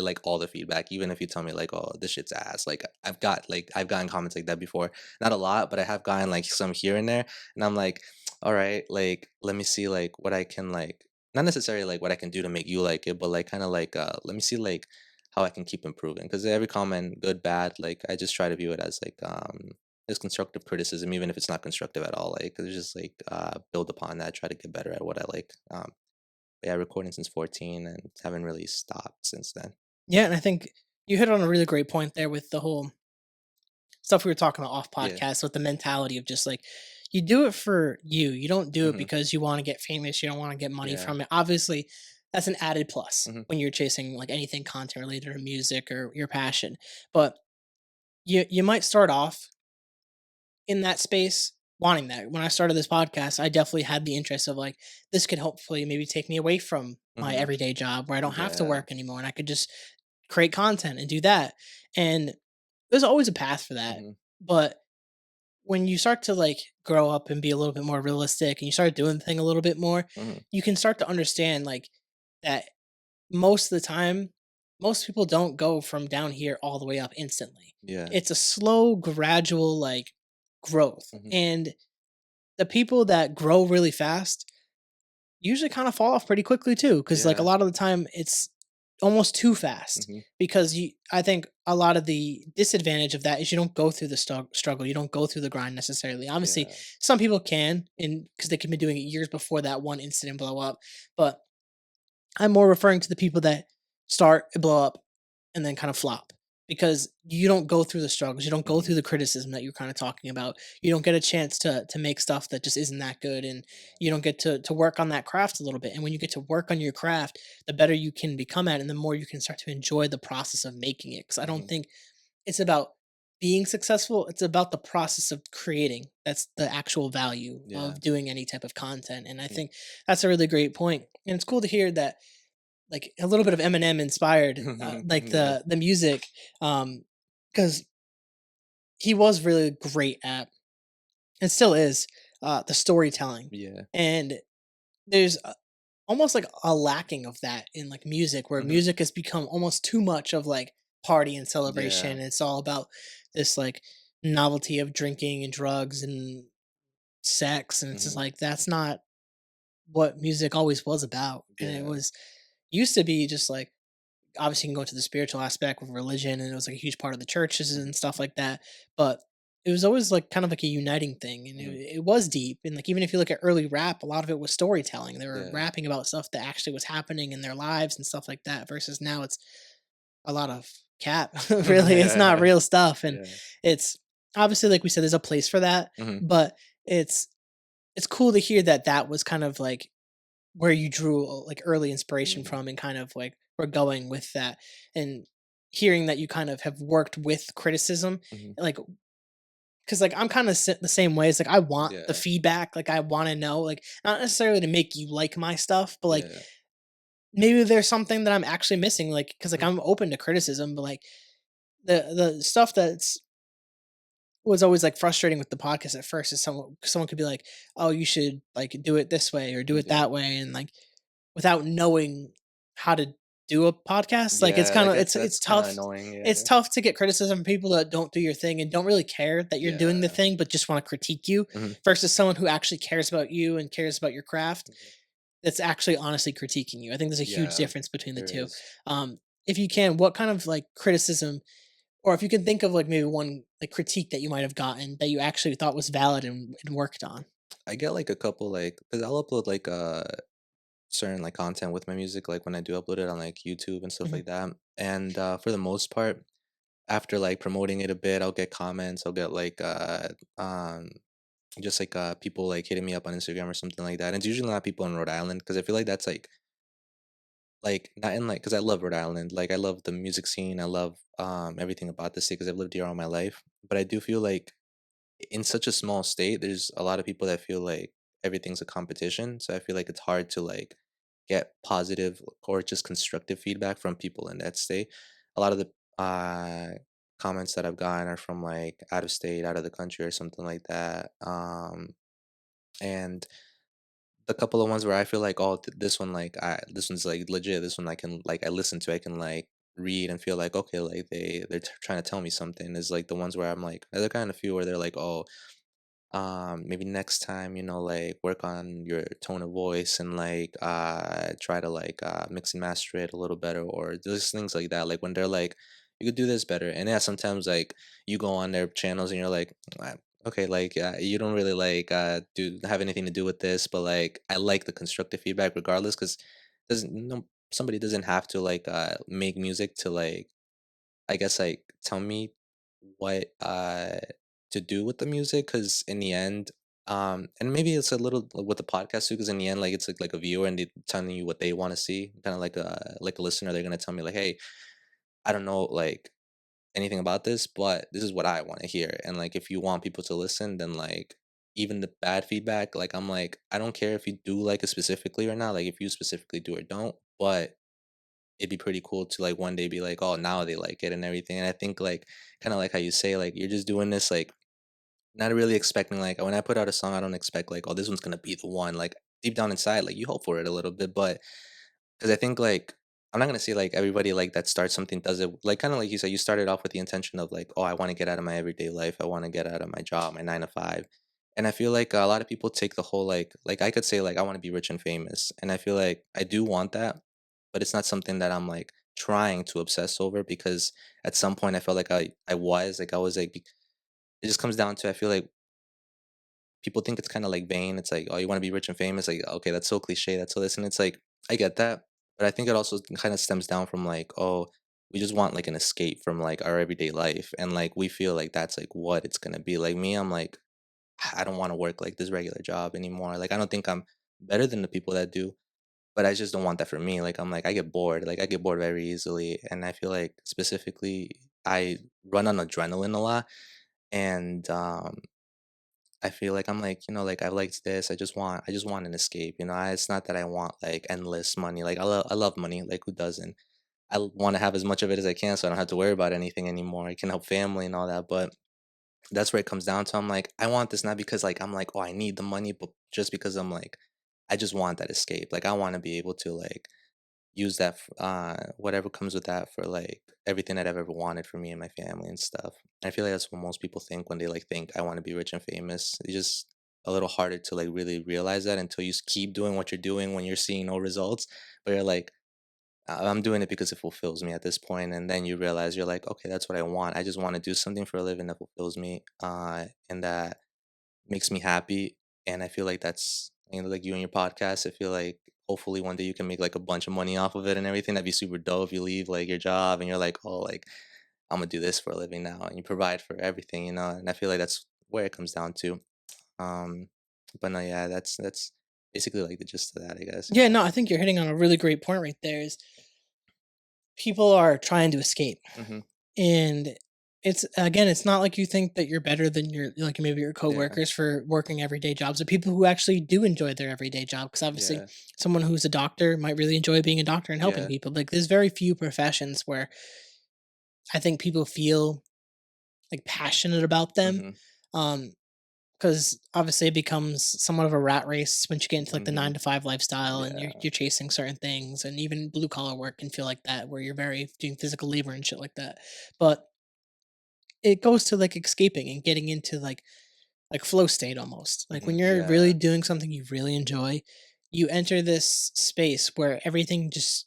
like all the feedback even if you tell me like oh this shit's ass. Like I've gotten comments like that before. Not a lot, but I have gotten like some here and there and I'm like all right, like let me see like what I can like not necessarily like what I can do to make you like it, but like kind of like let me see like how I can keep improving because every comment good bad like I just try to view it as like is constructive criticism, even if it's not constructive at all. Like it's just like build upon that, try to get better at what I like. But yeah, recording since 14 and haven't really stopped since then. Yeah, and I think you hit on a really great point there with the whole stuff we were talking about off Yeah. podcast with the mentality of just like you do it for you. You don't do it Hmm. because you want to get famous. You don't want to get money Yeah. from it. Obviously, that's an added plus Hmm. when you're chasing like anything content related to music or your passion. But you might start off in that space wanting that. When I started this podcast, I definitely had the interest of like this could hopefully maybe take me away from my Hmm. everyday job where I don't have to Yeah. work anymore and I could just create content and do that. And there's always a path for that. Hmm. But when you start to like grow up and be a little bit more realistic and you start doing the thing a little bit more, Hmm. you can start to understand like that most of the time most people don't go from down here all the way up instantly. Yeah. It's a slow, gradual like growth. Hmm. And the people that grow really fast usually kind of fall off pretty quickly too, because like a Yeah. lot of the time it's almost too fast. Hmm. Because I think a lot of the disadvantage of that is you don't go through the struggle, you don't go through the grind necessarily. Obviously, Yeah. some people can, and because they can be doing it years before that one incident blow up. But I'm more referring to the people that start and blow up and then kind of flop because you don't go through the struggles, you don't go Hmm. through the criticism that you're kind of talking about. You don't get a chance to make stuff that just isn't that good, and you don't get to work on that craft a little bit. And when you get to work on your craft, the better you can become at it, and the more you can start to enjoy the process of making it. Because I don't Hmm. think it's about being successful, it's about the process of creating. That's the actual value Yeah. of doing any type of content. And I Mm. think that's a really great point. And it's cool to hear that like a little bit of Eminem inspired, like Yeah. the music, because he was really great at, and still is, the storytelling, Yeah. and there's almost like a lacking of that in like music, where Hmm. music has become almost too much of like party and celebration. Yeah. And it's all about this like novelty of drinking and drugs and sex, and it's just Hmm. like that's not what music always was about. And it Yeah. was used to be just like obviously you can go into the spiritual aspect with religion, and it was like a huge part of the churches Hmm. and stuff like that. But it was always like kind of like a uniting thing, and Hmm. it was deep. And like even if you look at early rap, a lot of it was storytelling. They were Yeah. rapping about stuff that actually was happening in their lives and stuff like that. Versus now, it's a lot of cap. Really, it's not Yeah. real stuff, and Yeah. it's obviously like we said, there's a place for that. Hmm. But it's it's cool to hear that that was kind of like where you drew like early inspiration Hmm. from, and kind of like we're going with that. And hearing that you kind of have worked with criticism, Hmm. like because like I'm kind of the same way. It's like I want the Yeah. feedback, like I want to know, like not necessarily to make you like my stuff, but like Yeah. maybe there's something that I'm actually missing, like because like Mhm. I'm open to criticism. But like the stuff that's was always like frustrating with the podcast at first is someone could be like, oh, you should like do it this way or do it Yeah. that way, and like without knowing how to do a podcast, like it's Yeah. kind Like of that's it's kind of tough. annoying. It's Yeah. tough to get criticism from people that don't do your thing and don't really care that you're doing the Yeah. thing, but just want to critique you, Hmm. versus someone who actually cares about you and cares about your craft. Hmm. That's actually honestly critiquing you. I think there's a huge Yeah. difference between the There two. is. Um, if you can, what kind of like criticism, or if you can think of like maybe one like critique that you might have gotten that you actually thought was valid and worked on. I get like a couple like because I'll upload like certain like content with my music like when I do upload it on like YouTube and stuff Mhm. like that. And for the most part, after like promoting it a bit, I'll get comments. I'll get like um just like people like hitting me up on Instagram or something like that. And it's usually not people in Rhode Island because I feel like that's like not in like because I love Rhode Island. Like I love the music scene. I love everything about the state because I've lived here all my life. But I do feel like in such a small state, there's a lot of people that feel like everything's a competition. So I feel like it's hard to like get positive or just constructive feedback from people in that state. A lot of the comments that I've gotten are from like out of state, out of the country, or something like that. And the couple of ones where I feel like, oh, this one like this one's like legit. This one I can like I listen to. I can like read and feel like okay, like they're trying to tell me something. Is like the ones where I'm like, there are kind of few where they're like, oh, maybe next time like work on your tone of voice and like try to like mix and master it a little better or just things like that, like when they're like you could do this better. And yeah, sometimes like you go on their channels and you're like, "Ah, okay, like you don't really like do have anything to do with this, but like I like the constructive feedback regardless because doesn't no somebody doesn't have to like make music to like I guess like tell me what to do with the music because in the end and maybe it's a little with the podcast too because in the end like it's like a viewer and they telling you what they want to see, kind of like a listener. They're gonna tell me like, hey, I don't know like anything about this, but this is what I want to hear. And like if you want people to listen, then like even the bad feedback, like I'm like I don't care if you do like it specifically or not, like if you specifically do or don't, but it'd be pretty cool to like one day be like, oh, now they like it and everything. And I think like kind of like how you say like you're just doing this like not really expecting like when I put out a song, I don't expect like, oh, this one's gonna be the one. Like deep down inside, like you hope for it a little bit, but because I think like I'm not gonna say like everybody like that starts something does it like kind of like you said, you started off with the intention of like, oh, I want to get out of my everyday life. I want to get out of my job, my 9 to 5. And I feel like a lot of people take the whole like I could say like I want to be rich and famous. And I feel like I do want that, but it's not something that I'm like trying to obsess over because at some point I felt like I was like it just comes down to I feel like people think it's kind of like vain. It's like, oh, you want to be rich and famous. Like, okay, that's so cliche. That's so this. And it's like, I get that. But I think it also kind of stems down from like, oh, we just want like an escape from like our everyday life. And like, we feel like that's like what it's going to be. Like me, I'm like, I don't want to work like this regular job anymore. Like, I don't think I'm better than the people that do, but I just don't want that for me. Like, I'm like, I get bored. Like, I get bored very easily. And I feel like specifically, I run on adrenaline a lot. And I feel like I'm like, like I liked this. I just want an escape. It's not that I want like endless money. Like I love money. Like who doesn't? I want to have as much of it as I can so I don't have to worry about anything anymore. I can help family and all that. But that's where it comes down to. I'm like, I want this not because like I'm like, oh, I need the money, but just because I'm like, I just want that escape. Like I want to be able to like use that whatever comes with that for like everything that I've ever wanted for me and my family and stuff. I feel like that's what most people think when they like think I want to be rich and famous. It's just a little harder to like really realize that until you keep doing what you're doing when you're seeing no results. But you're like, I'm doing it because it fulfills me at this point, and then you realize you're like, okay, that's what I want. I just want to do something for a living that fulfills me, and that makes me happy. And I feel like that's like you and your podcast. I feel like hopefully one day you can make like a bunch of money off of it and everything. That'd be super dope if you leave like your job and you're like, oh, like I'm gonna do this for a living now, and you provide for everything. And I feel like that's where it comes down to. Um, but no, yeah, that's basically like the gist of that, I guess. Yeah, no, I think you're hitting on a really great point right there. Is people are trying to escape, Hmm. and it's again, it's not like you think that you're better than your like maybe your Yeah, coworkers for working everyday jobs, or people who actually do enjoy their everyday job. Because obviously, yeah, someone who's a doctor might really enjoy being a doctor and helping yeah. people. Like, there's very few professions where I think people feel like passionate about them. Hmm. Um, because obviously it becomes somewhat of a rat race once you get into like the Hmm. 9 to 5 lifestyle and you're Yeah. you're chasing certain things, and even blue collar work can feel like that where you're very doing physical labor and shit like that. But it goes to like escaping and getting into like flow state almost. Like when you're really Yeah. doing something you really enjoy, you enter this space where everything just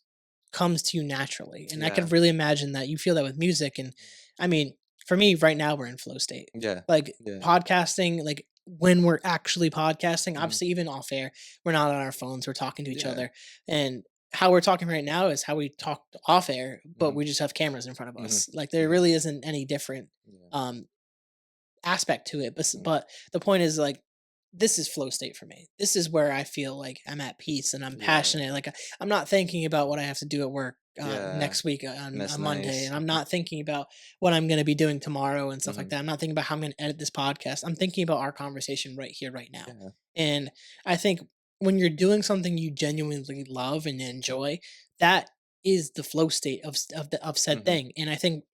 comes to you naturally. And I Yeah. could really imagine that you feel that with music. And I mean, for me right now we're in flow state. Yeah. Like Yeah. podcasting, like when we're actually podcasting, Hmm. obviously even off air, we're not on our phones, we're talking to each Yeah. other. And how we're talking right now is how we talked off air, but Hmm. we just have cameras in front of Hmm. us. Like there Yeah. really isn't any different Yeah. um aspect to it, Mhm. but the point is, like, this is flow state for me. This is where I feel like I'm at peace and I'm Yeah. passionate. Like, I'm not thinking about what I have to do at work Yeah. next week And that's on Monday, nice. and I'm not thinking about what I'm going to be doing tomorrow and stuff like Hmm. that. I'm not thinking about how I'm going to edit this podcast. I'm thinking about our conversation right here, right now. Yeah. And I think when you're doing something you genuinely love and enjoy, that is the flow state of said Hmm. thing. And I think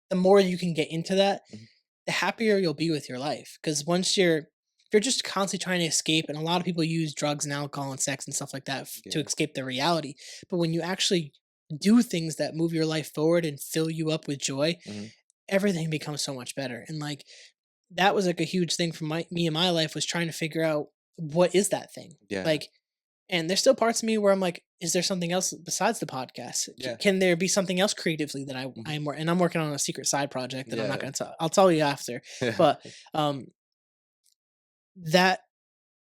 the more you can get into that, Hmm. the happier you'll be with your life. Because once if you're just constantly trying to escape, and a lot of people use drugs and alcohol and sex and stuff like that to Yeah. escape their reality. But when you actually do things that move your life forward and fill you up with joy, Hmm. everything becomes so much better. And like that was like a huge thing for me in my life, was trying to figure out what is that thing. Yeah. Like, and there's still parts of me where I'm like, is there something else besides the podcast? Yeah. Can there be something else creatively that Hmm. I'm and I'm working on a secret side project that I'm not Yeah. going to tell. I'll tell you after. Yeah. But um, that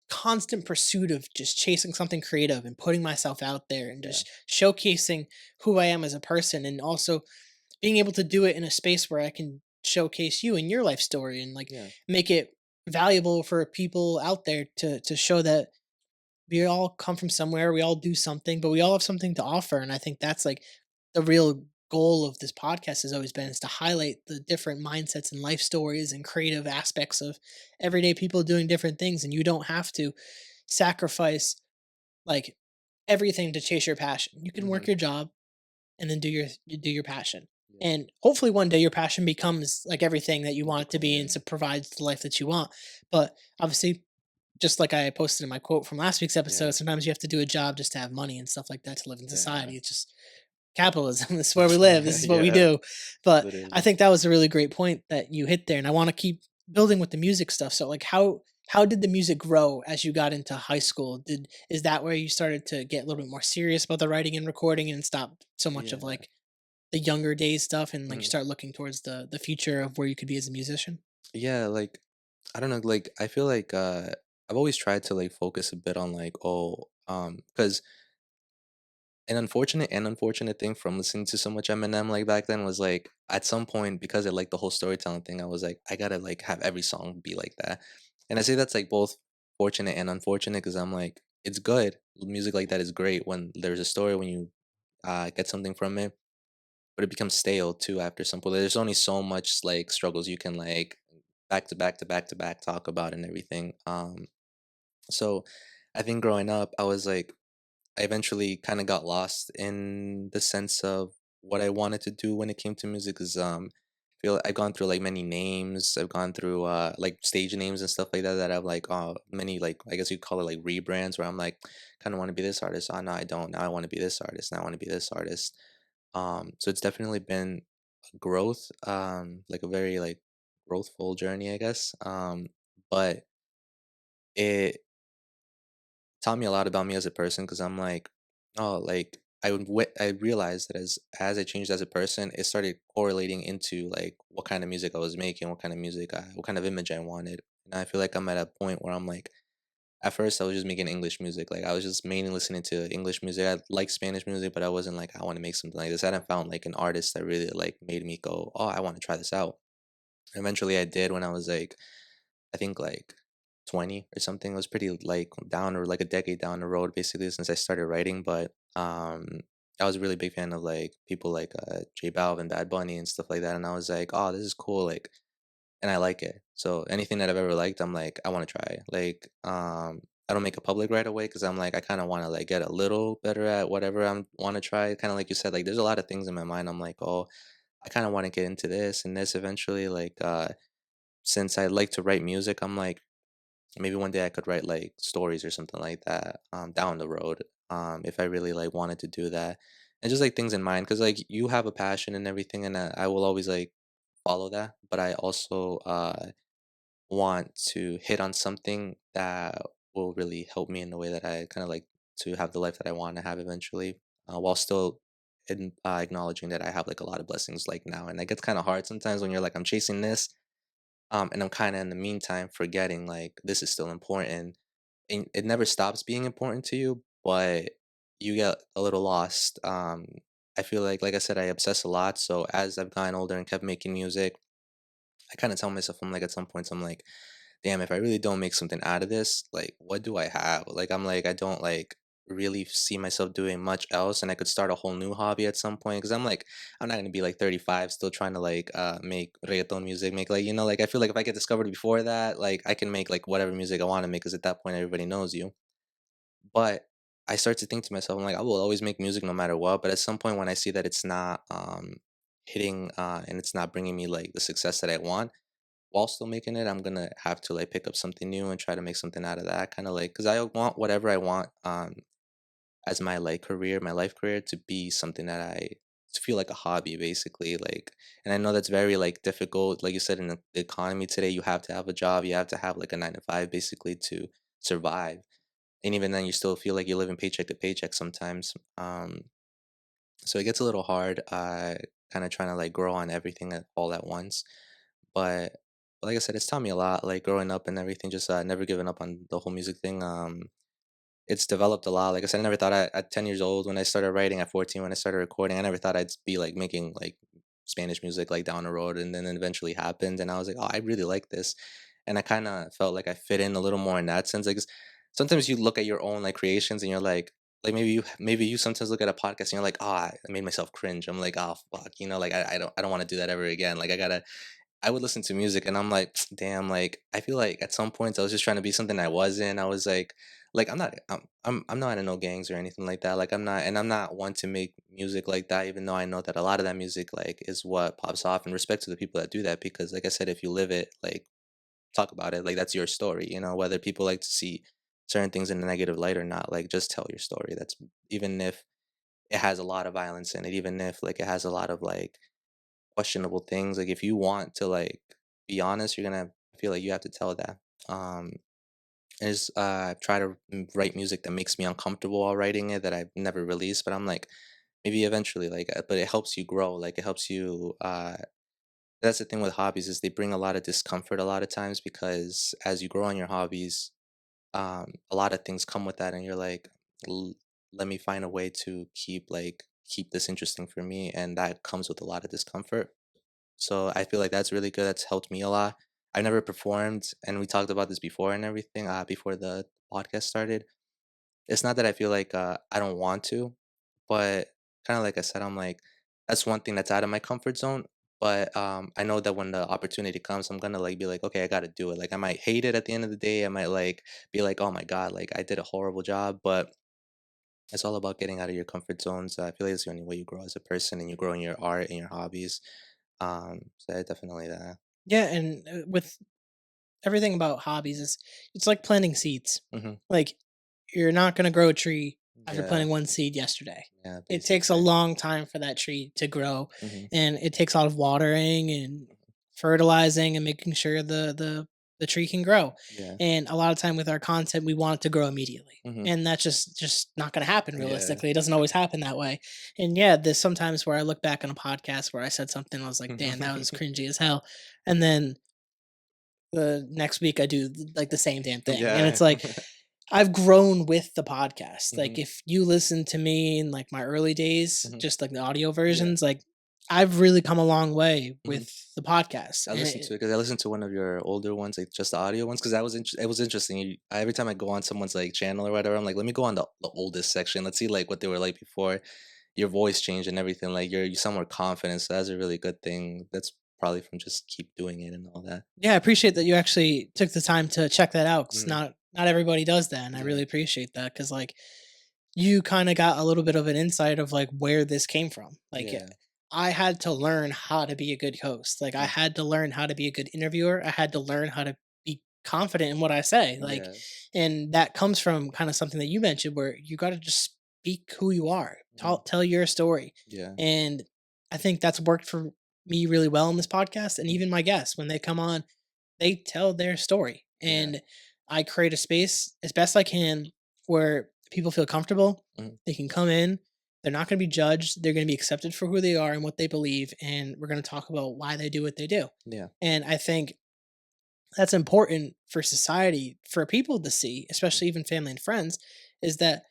constant pursuit of just chasing something creative and putting myself out there and Yeah. just showcasing who I am as a person, and also being able to do it in a space where I can showcase you and your life story and like Yeah. make it valuable for people out there to show that we all come from somewhere, we all do something, but we all have something to offer. And I think that's like the real goal of this podcast has always been, is to highlight the different mindsets and life stories and creative aspects of everyday people doing different things. And you don't have to sacrifice like everything to chase your passion. You can Hmm. work your job and then do your passion. Yeah. And hopefully one day your passion becomes like everything that you want it to be, and Yeah. so provides the life that you want. But obviously, just like I posted in my quote from last week's episode, Yeah. sometimes you have to do a job just to have money and stuff like that to live in Yeah. society. It's just capitalism. This is where we live. This is what we Yeah, do. But I literally. think that was a really great point that you hit there, and I want to keep building with the music stuff. So, like, how did the music grow as you got into high school? Did is that where you started to get a little bit more serious about the writing and recording, and stop so much of Yeah. like the younger days stuff, and like Mhm. start looking towards the future of where you could be as a musician? Yeah, like I don't know, like I feel like I've always tried to like focus a bit on like because an unfortunate thing from listening to so much Eminem like back then was like at some point because I like the whole storytelling thing, I was like, I gotta like have every song be like that. And I say that's like both fortunate and unfortunate because I'm like, it's good. Music like that is great when there's a story, when you get something from it, but it becomes stale too after some point. There's only so much like struggles you can like back to back to back to back talk about and everything. So I think growing up, I was like I eventually kind of got lost in the sense of what I wanted to do when it came to music. Cause feel I've gone through like many names. I've gone through like stage names and stuff like that that I've like many like I guess you call it like rebrands where I'm like kind of want to be this artist. Oh no, I don't. Now I want to be this artist. Now I want to be this artist. So it's definitely been a growth, like a very like growthful journey, I guess. But it taught me a lot about me as a person because I'm like, oh, like I realized that as I changed as a person, it started correlating into like what kind of music I was making, what kind of music what kind of image I wanted. And I feel like I'm at a point where I'm like, at first I was just making English music. Like I was just mainly listening to English music. I like Spanish music, but I wasn't like I want to make something like this. I hadn't found like an artist that really like made me go, oh, I want to try this out. Eventually I did when I was like I think like 20 or something. It was pretty like down or like a decade down the road basically since I started writing. But I was a really big fan of like people like J Balvin, Bad Bunny and stuff like that. And I was like, oh, this is cool. Like and I like it. So anything that I've ever liked, I'm like, I want to try. Like I don't make it public right away because I'm like I kind of want to like get a little better at whatever I want to try. Kind of like you said, like there's a lot of things in my mind. I'm like, oh, I kind of want to get into this and this eventually. Like since I like to write music, I'm like maybe one day I could write like stories or something like that down the road if I really like wanted to do that and just like things in mind because like you have a passion and everything and I will always like follow that but I also want to hit on something that will really help me in the way that I kind of like to have the life that I want to have eventually while still acknowledging that I have like a lot of blessings like now and it gets kind of hard sometimes when you're like I'm chasing this and I'm kind of in the meantime forgetting like this is still important. And it never stops being important to you, but you get a little lost. I feel like I said, I obsess a lot. So as I've gotten older and kept making music, I kind of tell myself, I'm like, at some points, I'm like, damn, if I really don't make something out of this, like, what do I have? Like, I'm like, I don't like really see myself doing much else and I could start a whole new hobby at some point because I'm like I'm not going to be like 35 still trying to like make reggaeton music make like like I feel like if I get discovered before that like I can make like whatever music I want to make because at that point everybody knows you but I start to think to myself, I'm like, I will always make music no matter what. But at some point, when I see that it's not hitting and it's not bringing me like the success that I want, while still making it, I'm gonna have to like pick up something new and try to make something out of that. Kind of like, because I want whatever I want as my like career, my life career, to be something that I to feel like a hobby, basically. Like, and I know that's very like difficult. Like you said, in the economy today, you have to have a job, you have to have like a 9 to 5, basically, to survive and even then you still feel like you're living paycheck to paycheck sometimes so it gets a little hard kind of trying to like grow on everything all at once but like I said it's taught me a lot like growing up and everything just never giving up on the whole music thing it's developed a lot like I said I never thought at 10 years old when I started writing at 14 when I started recording I never thought I'd be like making like Spanish music like down the road and then it eventually happened and I was like oh I really like this and I kind of felt like I fit in a little more in that sense. Like sometimes you look at your own like creations and you're like maybe you sometimes look at a podcast and you're like, oh, I made myself cringe. I'm like, oh fuck, like I don't want to do that ever again. Like I would listen to music and I'm like, damn, like I feel like at some points I was just trying to be something I wasn't. I was like I'm not in no gangs or anything like that. Like I'm not one to make music like that, even though I know that a lot of that music like is what pops off and respect to the people that do that because like I said, if you live it, like talk about it like that's your story whether people like to see certain things in a negative light or not like just tell your story that's even if it has a lot of violence in it, even if like it has a lot of like questionable things. Like if you want to like be honest, you're gonna feel like you have to tell that. Um, is try to write music that makes me uncomfortable while writing it that I've never released, but I'm like maybe eventually like but it helps you grow, like it helps you that's the thing with hobbies is they bring a lot of discomfort a lot of times because as you grow on your hobbies, a lot of things come with that and you're like "L- let me find a way to keep this interesting for me," and that comes with a lot of discomfort. So I feel like that's really good. That's helped me a lot. I've never performed, and we talked about this before and everything, before the podcast started. It's not that I feel like I don't want to, but kind of like I said, I'm like, that's one thing that's out of my comfort zone. But I know that when the opportunity comes, I'm gonna like be like, okay, I gotta do it. Like I might hate it at the end of the day. I might like be like, oh my god, like I did a horrible job. But it's all about getting out of your comfort zones. I feel like it's the only way you grow as a person and you grow in your art and your hobbies. So yeah, definitely that. Yeah, and with everything about hobbies is it's like planting seeds. Hmm. Like you're not going to grow a tree after Yeah, planting one seed yesterday. yeah, It takes a basically. long time for that tree to grow, Hmm. and it takes a lot of watering and fertilizing and making sure the tree can grow. Yeah. And a lot of time with our content, we want it to grow immediately. Hmm. And that's just not going to happen Yeah. realistically. It doesn't always happen that way. And yeah, there's sometimes where I look back on a podcast where I said something, I was like, "Damn, that was cringy as hell," and then the next week I do like the same damn thing. And Yeah. it's like I've grown with the podcast. Hmm. Like if you listen to me in like my early days, Hmm. just like the audio Yeah. versions, like I've really come a long way Hmm. with the podcast. I And listened to it because I listened to one of your older ones, like just the audio ones, because it was interesting. Every time I go on someone's like channel or whatever, I'm like, let me go on the oldest section. Let's see like what they were like before your voice changed and everything. Like you sound more confident, so that's a really good thing. That's probably from just keep doing it and all that. yeah, I appreciate that you actually took the time to check that out. Cause Hmm. not everybody does that. And I Yeah. really appreciate that. Cause like you kind of got a little bit of an insight of like where this came from. Like Yeah. I had to learn how to be a good host. Like I Mm. had to learn how to be a good interviewer. I had to learn how to be confident in what I say. Like, Yeah. and that comes from kind of something that you mentioned where you got to just speak who you are, Hmm. tell your story. Yeah. And I think that's worked for me really well in this podcast. And Mm. even my guests, when they come on, they tell their story. Yeah. And I create a space as best I can where people feel comfortable. Mhm. They can come in. They're not going to be judged. They're going to be accepted for who they are and what they believe. And we're going to talk about why they do what they do. Yeah. And I think that's important for society, for people to see, Mhm. especially even family and friends, is that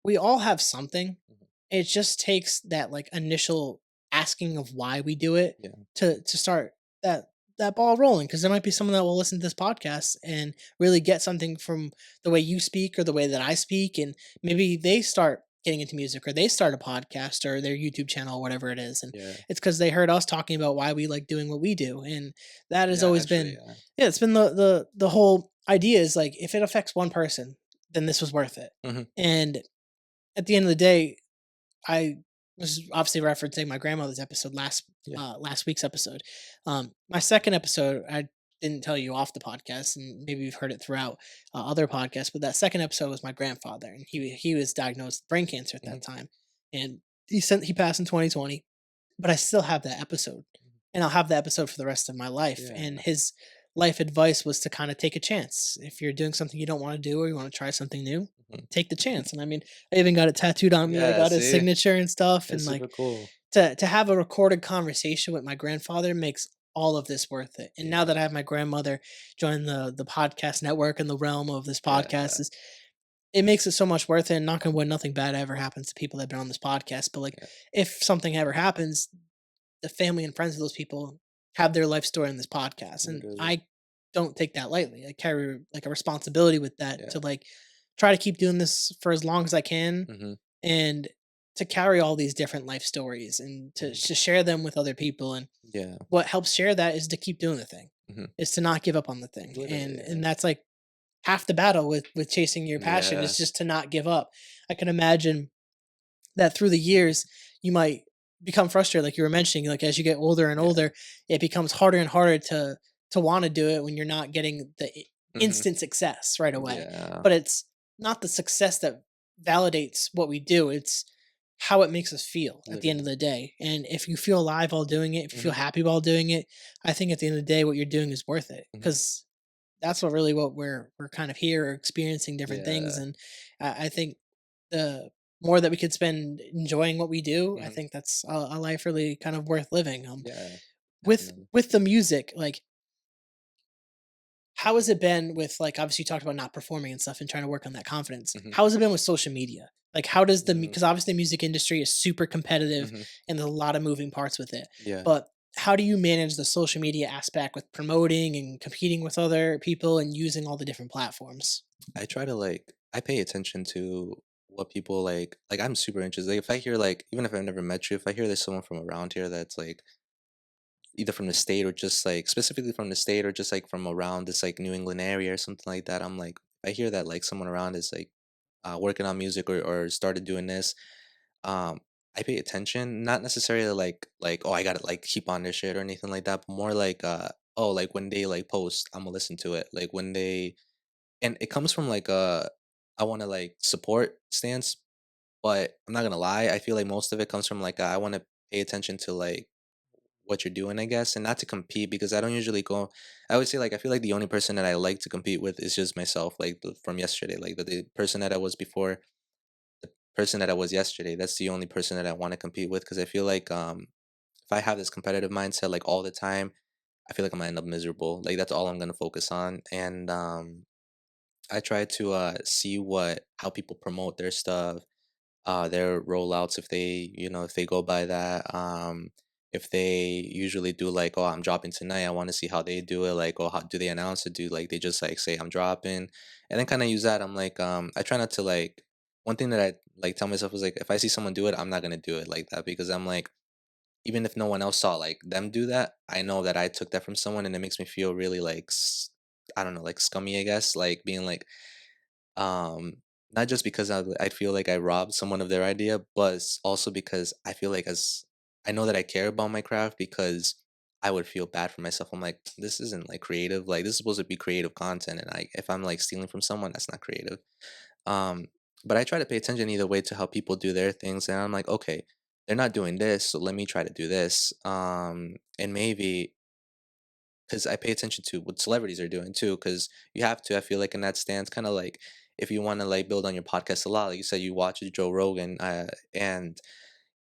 we all have something. Mhm. It just takes that like initial asking of why we do it Yeah. to start that that ball rolling, because there might be someone that will listen to this podcast and really get something from the way you speak or the way that I speak, and maybe they start getting into music or they start a podcast or their YouTube channel or whatever it is, and Yeah. it's because they heard us talking about why we like doing what we do, and that has Yeah. always Actually, been, yeah. yeah, it's been the whole idea is like if it affects one person, then this was worth it. Hmm. And at the end of the day, I was obviously referencing my grandmother's episode Yeah. last week's episode. My second episode, I didn't tell you off the podcast, and maybe you've heard it throughout other podcasts. But that second episode was my grandfather, and he was diagnosed with brain cancer at Hmm. that time, and he passed in 2020. But I still have that episode, and I'll have that episode for the rest of my life. And Yeah. his life advice was to kind of take a chance. If you're doing something you don't want to do or you want to try something new, Mhm. take the chance. And I mean, I even got it tattooed on me. I Yeah. got his See, signature and stuff. it's And like super cool. to have a recorded conversation with my grandfather makes all of this worth it. And now Yeah. that I have my grandmother join the podcast network and the realm of this podcast Yeah. is it makes it so much worth it. And knock on wood, nothing bad ever happens to people that have been on this podcast. But like Yeah. if something ever happens, the family and friends of those people have their life story in this podcast, and Literally. I don't take that lightly. I carry like a responsibility with that to Yeah. like try to keep doing this for as long as I can, Hmm. and to carry all these different life stories and Hmm. to share them with other people. And Yeah. what helps share that is to keep doing the thing, Hmm. is to not give up on the thing. Literally. And Yeah. that's like half the battle with chasing your passion Yeah. is just to not give up. I can imagine that through the years you might become frustrated, like you were mentioning, like as you get older and Yeah. older it becomes harder and harder to want to do it when you're not getting the Hmm. instant success right away. Yeah. But it's not the success that validates what we do, it's how it makes us feel at the end of Literally. the day. And if you feel alive while doing it, if you feel Hmm. happy while doing it, I think at the end of the day, what you're doing is worth it Hmm. because that's what really what we're kind of here experiencing different things. Yeah. And I think the more that we could spend enjoying what we do, I Hmm. think that's a life really kind of worth living. Yeah. With Definitely. the music, like how has it been with like obviously you talked about not performing and stuff and trying to work on that confidence. Hmm. How has it been with social media? Like how does the Hmm. because obviously the music industry is super competitive Hmm. and there's a lot of moving parts with it. Yeah. But how do you manage the social media aspect with promoting and competing with other people and using all the different platforms? I try to like I pay attention to what people like I'm super interested. Like if I hear like even if I've never met you, if I hear there's someone from around here that's like either from the state or just like specifically from the state or just like from around this like New England area or something like that, I'm like I hear that like someone around is like working on music or started doing this. um I pay attention, not necessarily like oh I gotta like keep on this shit or anything like that, but more like oh like when they like post I'm gonna listen to it, like when they and it comes from like a I want to like support stance, but I'm not gonna lie, I feel like most of it comes from like I want to pay attention to like what you're doing, I guess, and not to compete because I don't usually go. I always say like I feel like the only person that I like to compete with is just myself, like from yesterday, like the person that I was before, the person that I was yesterday. That's the only person that I want to compete with because I feel like if I have this competitive mindset like all the time, I feel like I'm gonna end up miserable. Like that's all I'm gonna focus on, and I try to see what how people promote their stuff, their rollouts if they if they go by that. If they usually do like, oh, I'm dropping tonight, I want to see how they do it. Like, oh, how do they announce it? Do like they just like say I'm dropping, and then kind of use that. I'm like, I try not to like. One thing that I like tell myself is like, if I see someone do it, I'm not gonna do it like that because I'm like, even if no one else saw like them do that, I know that I took that from someone, and it makes me feel really like, I don't know, like scummy, I guess, like being like, um, not just because I feel like I robbed someone of their idea, but also because I feel like as I know that I care about my craft because I would feel bad for myself. I'm like, this isn't like creative. Like this is supposed to be creative content, and I if I'm like stealing from someone, that's not creative. Um, but I try to pay attention either way to how people do their things, and I'm like, okay, they're not doing this, so let me try to do this. And maybe because I pay attention to what celebrities are doing too, because you have to. I feel like in that stance, kind of like if you want to like build on your podcast a lot, like you said, you watch Joe Rogan, and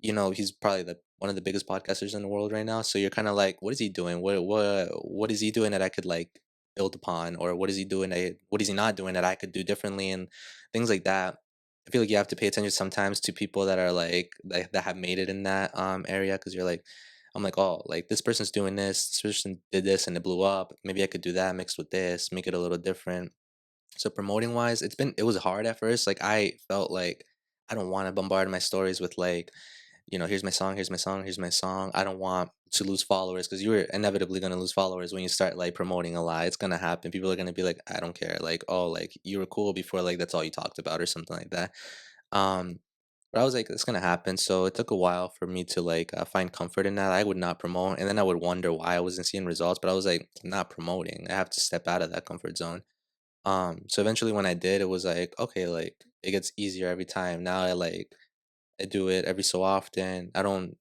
he's probably the one of the biggest podcasters in the world right now. So you're kind of like, what is he doing? What is he doing that I could like build upon, or what is he doing? What is he not doing that I could do differently, and things like that. I feel like you have to pay attention sometimes to people that are like that have made it in that area because you're like, I'm like, oh, like this person's doing this person did this and it blew up, maybe I could do that mixed with this, make it a little different. So promoting wise, it was hard at first. Like I felt like I don't want to bombard my stories with like, here's my song, here's my song, here's my song. I don't want to lose followers because you're inevitably going to lose followers when you start like promoting a lot. It's going to happen. People are going to be like, I don't care. Like, oh, like you were cool before, like that's all you talked about or something like that. Um, but I was like, it's going to happen. So it took a while for me to like find comfort in that. I would not promote. And then I would wonder why I wasn't seeing results. But I was like, I'm not promoting. I have to step out of that comfort zone. So eventually when I did, it was like, okay, like it gets easier every time. Now I do it every so often. I don't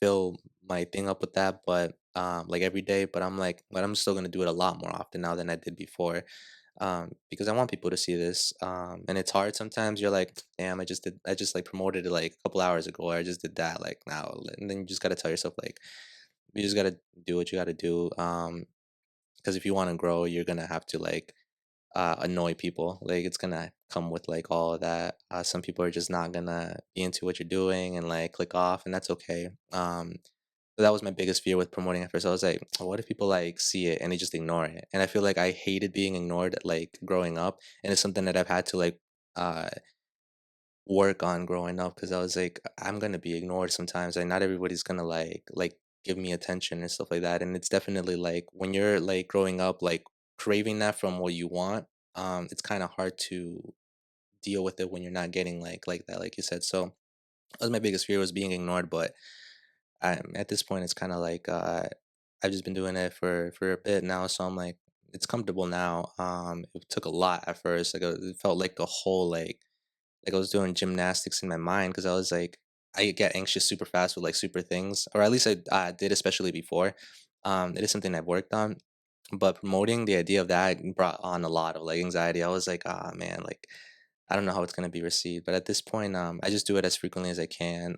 fill my thing up with that, but like every day. But I'm like, but I'm still gonna do it a lot more often now than I did before, because I want people to see this. And it's hard sometimes. You're like, damn, I just like promoted it like a couple hours ago, or I just did that like now, and then you just gotta tell yourself like, you just gotta do what you gotta do. Because if you want to grow, you're gonna have to like annoy people. Like it's gonna come with like all of that. Some people are just not gonna be into what you're doing and like click off, and that's okay. So that was my biggest fear with promoting at first. I was like, "Oh, what if people like see it and they just ignore it?" And I feel like I hated being ignored like growing up, and it's something that I've had to like uh work on growing up because I was like, I'm gonna be ignored sometimes, and not everybody's gonna like give me attention and stuff like that. And it's definitely like when you're like growing up, like craving that from what you want, it's kind of hard to deal with it when you're not getting like that, like you said. So that was my biggest fear was being ignored. But at this point, it's kind of like I've just been doing it for a bit now, so I'm like it's comfortable now. It took a lot at first. Like it felt like a whole like I was doing gymnastics in my mind because I was like, I get anxious super fast with like super things, or at least I did, especially before. It is something I've worked on, but promoting the idea of that brought on a lot of like anxiety. I was like, ah man, like I don't know how it's gonna be received. But at this point, I just do it as frequently as I can.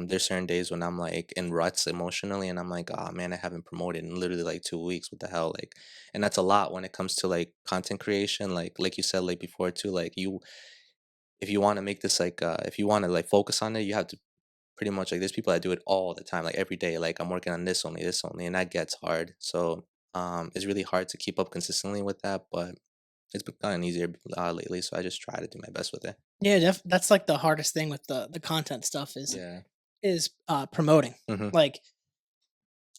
There's certain days when I'm like in ruts emotionally, and I'm like, oh man, I haven't promoted in literally like 2 weeks. What the hell, like, and that's a lot when it comes to like content creation. Like you said like before too, like you if you want to make this like if you want to like focus on it, you have to pretty much like there's people that do it all the time, like every day. Like I'm working on this only, and that gets hard. So it's really hard to keep up consistently with that, but it's gotten easier lately. So I just try to do my best with it. Yeah, that's like the hardest thing with the content stuff Yeah. is promoting. Hmm. Like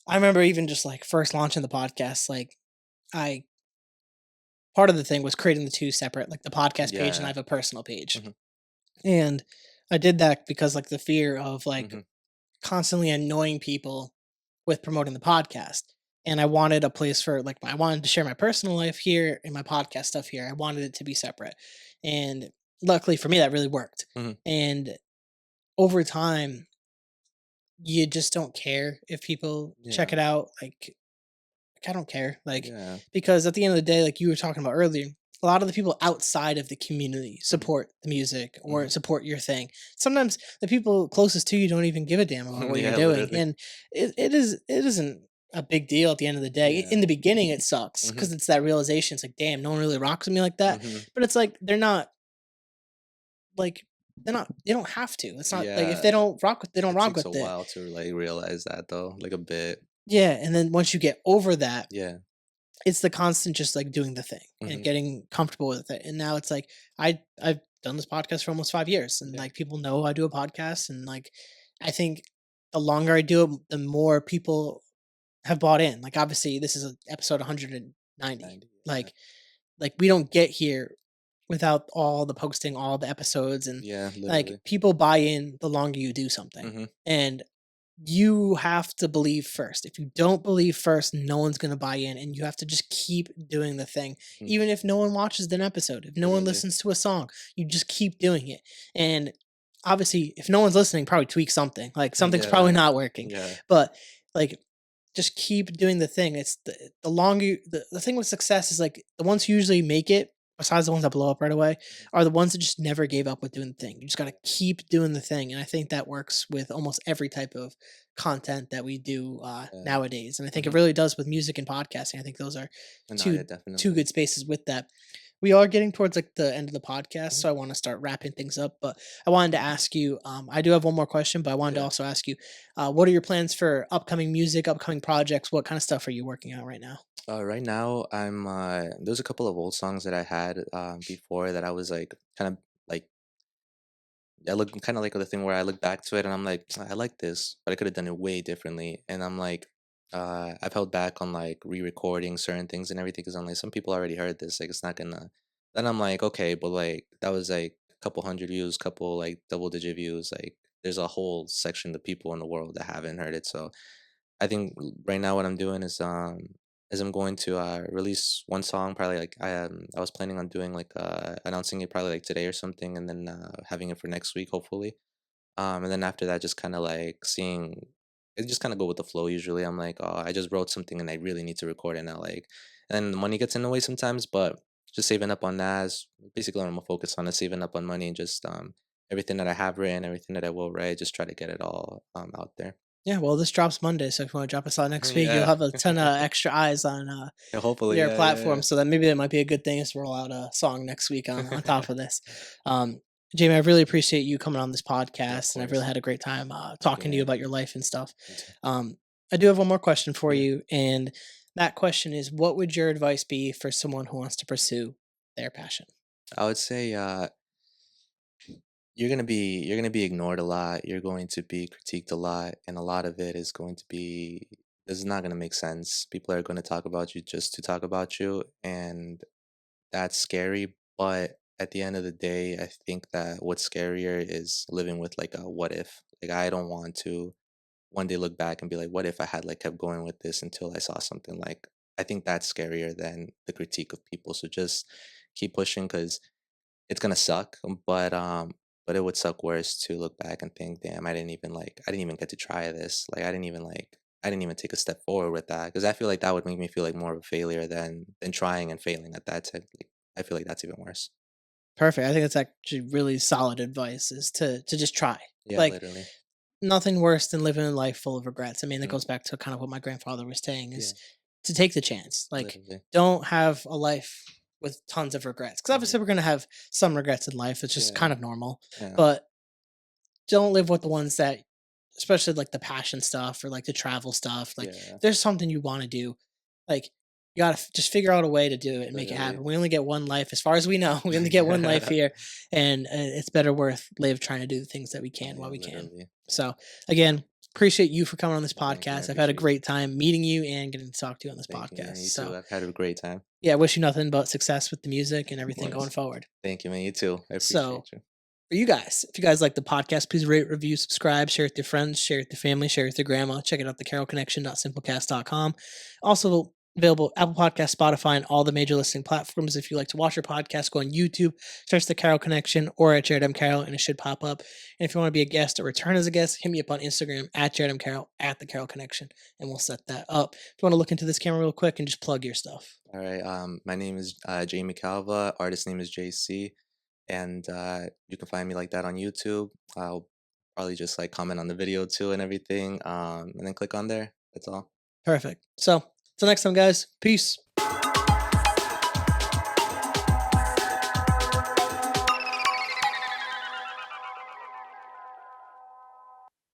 I remember even just like first launching the podcast, like I part of the thing was creating the two separate, like the podcast page and I Yeah. have a personal page. Hmm. And I did that because like the fear of like Hmm. constantly annoying people with promoting the podcast. And I wanted a place for like I wanted to share my personal life here and my podcast stuff here. I wanted it to be separate. And luckily for me that really worked. Hmm. And over time you just don't care if people check Yeah. it out. I don't care, like, Yeah. because at the end of the day, like you were talking about earlier, a lot of the people outside of the community Hmm. support the music or Hmm. support your thing. Sometimes the people closest to you don't even give a damn about what you're Yeah, doing, literally. and it isn't a big deal at the end of the day. Yeah. In the beginning, it sucks Hmm. because it's that realization. It's like, damn, no one really rocks with me like that. Hmm. But it's like like they don't have to. It's not like if Yeah. they don't It rock takes a with it. while to like realize that though, like a bit. Yeah, and then once you get over that, Yeah. it's the constant just, like, doing the thing and Hmm. getting comfortable with it, and now it's like, I've done this podcast for almost 5 years, and, Yeah. like, people know I do a podcast, and, like, I think the longer I do it, the more people have bought in. Like, obviously, this is episode 190. 90. Yeah. Like, we don't get here without all the posting, all the episodes, and, Yeah, like, literally. people buy in the longer you do something, Hmm. and you have to believe first. If you don't believe first, no one's going to buy in, and you have to just keep doing the thing. Hmm. Even if no one watches an episode, if no one Literally. listens to a song, you just keep doing it. And obviously, if no one's listening, probably tweak something. Like something's probably Yeah. not working. Yeah. But like just keep doing the thing. It's the longer the thing with success is like the ones who usually make it, besides the ones that blow up right away, are the ones that just never gave up with doing the thing. You just gotta keep doing the thing. And I think that works with almost every type of content that we do Yeah. nowadays. And I think it Hmm. really does with music and podcasting. I think those are No, yeah, two two definitely. good spaces with that. We are getting towards like the end of the podcast, Mhm. so I want to start wrapping things up. But I wanted to ask you, I do have one more question, but I wanted to Yeah. also ask you, what are your plans for upcoming music, upcoming projects? What kind of stuff are you working on right now? Right now, I'm there's a couple of old songs that I had before that I was like kind of like I look kind of like the thing where I look back to it and I'm like, I like this, but I could have done it way differently. And I'm like, I've held back on like re-recording certain things and everything because I'm like, some people already heard this, like it's not gonna. Then I'm like, okay, but like that was like a couple hundred views, couple like double-digit views. Like there's a whole section of people in the world that haven't heard it. So I think right now what I'm doing is I'm going to release one song probably like I was planning on doing like announcing it probably like today or something, and then having it for next week hopefully. And then after that just kind of like seeing it, just kind of go with the flow. Usually I'm like, oh, I just wrote something and I really need to record it now, like, and then the money gets in the way sometimes, but just saving up on that is basically what I'm gonna focus on, is saving up on money and just everything that I have written, everything that I will write, just try to get it all out there. Yeah, well, this drops Monday, so if you want to drop us out next week, you'll Yeah. have a ton of extra eyes on Yeah, hopefully, your yeah, yeah, platform. yeah. So that maybe that might be a good thing is to roll out a song next week on top of this. Um, Jamie, I really appreciate you coming on this Yeah, of podcast, and I've really course. had a great time talking to you Yeah, about your life and stuff. me too. Um, I do have one more question for Yeah. you, and that question is, what would your advice be for someone who wants to pursue their passion? I would say you're gonna be ignored a lot. You're going to be critiqued a lot, and a lot of it is going to be this is not gonna make sense. People are gonna talk about you just to talk about you, and that's scary. But at the end of the day, I think that what's scarier is living with like a what if. Like I don't want to one day look back and be like, what if I had like kept going with this until I saw something, like I think that's scarier than the critique of people. So just keep pushing because it's gonna suck, but it would suck worse to look back and think, damn, I didn't even get to try this. Like I didn't even take a step forward with that because I feel like that would make me feel like more of a failure than trying and failing at that. Like, I feel like that's even worse. Perfect. I think that's actually really solid advice is to just try. Yeah, Like literally. nothing worse than living a life full of regrets. I mean, that Hmm. goes back to kind of what my grandfather was saying Yeah, is to take the chance. Like literally. don't have a life with tons of regrets. Cuz Hmm. obviously we're going to have some regrets in life. It's just Yeah, kind of normal. yeah, But don't live with the ones that especially like the passion stuff or like the travel stuff. Like yeah, there's something you want to do. Like you got to just figure out a way to do it and make it literally. happen. We only get one life as far as we know. We only get one life here and it's better worth live trying to do the things that we Oh can while yeah, we can. literally. So again, appreciate you for coming on this Thank you, man. I podcast. I've had a appreciate you. great time meeting you and getting to talk to you on this Thank you, man. podcast. You So too. I've had a great time. yeah, I wish you nothing but success with the music and Of everything going course. forward. Thank you, man. You too. I So appreciate you. for you guys, if you guys like the podcast, please rate, review, subscribe, share it with your friends, share it with your family, share it with your grandma. Check it out, thecarolconnection.simplecast.com. Also available Apple Podcast, Spotify, and all the major listening platforms. If you like to watch your podcast, go on YouTube, search the Carroll Connection or at Jared M. Carroll, and it should pop up. And if you want to be a guest or return as a guest, hit me up on Instagram at Jared M. Carroll at the Carroll Connection, and we'll set that up. If you want to look into this camera real quick and just plug your stuff. All right. My name is Jaime Calva. Artist name is JC, and you can find me like that on YouTube. I'll probably just like comment on the video too and everything. And then click on there. That's all. Perfect. So, till next time, guys. Peace.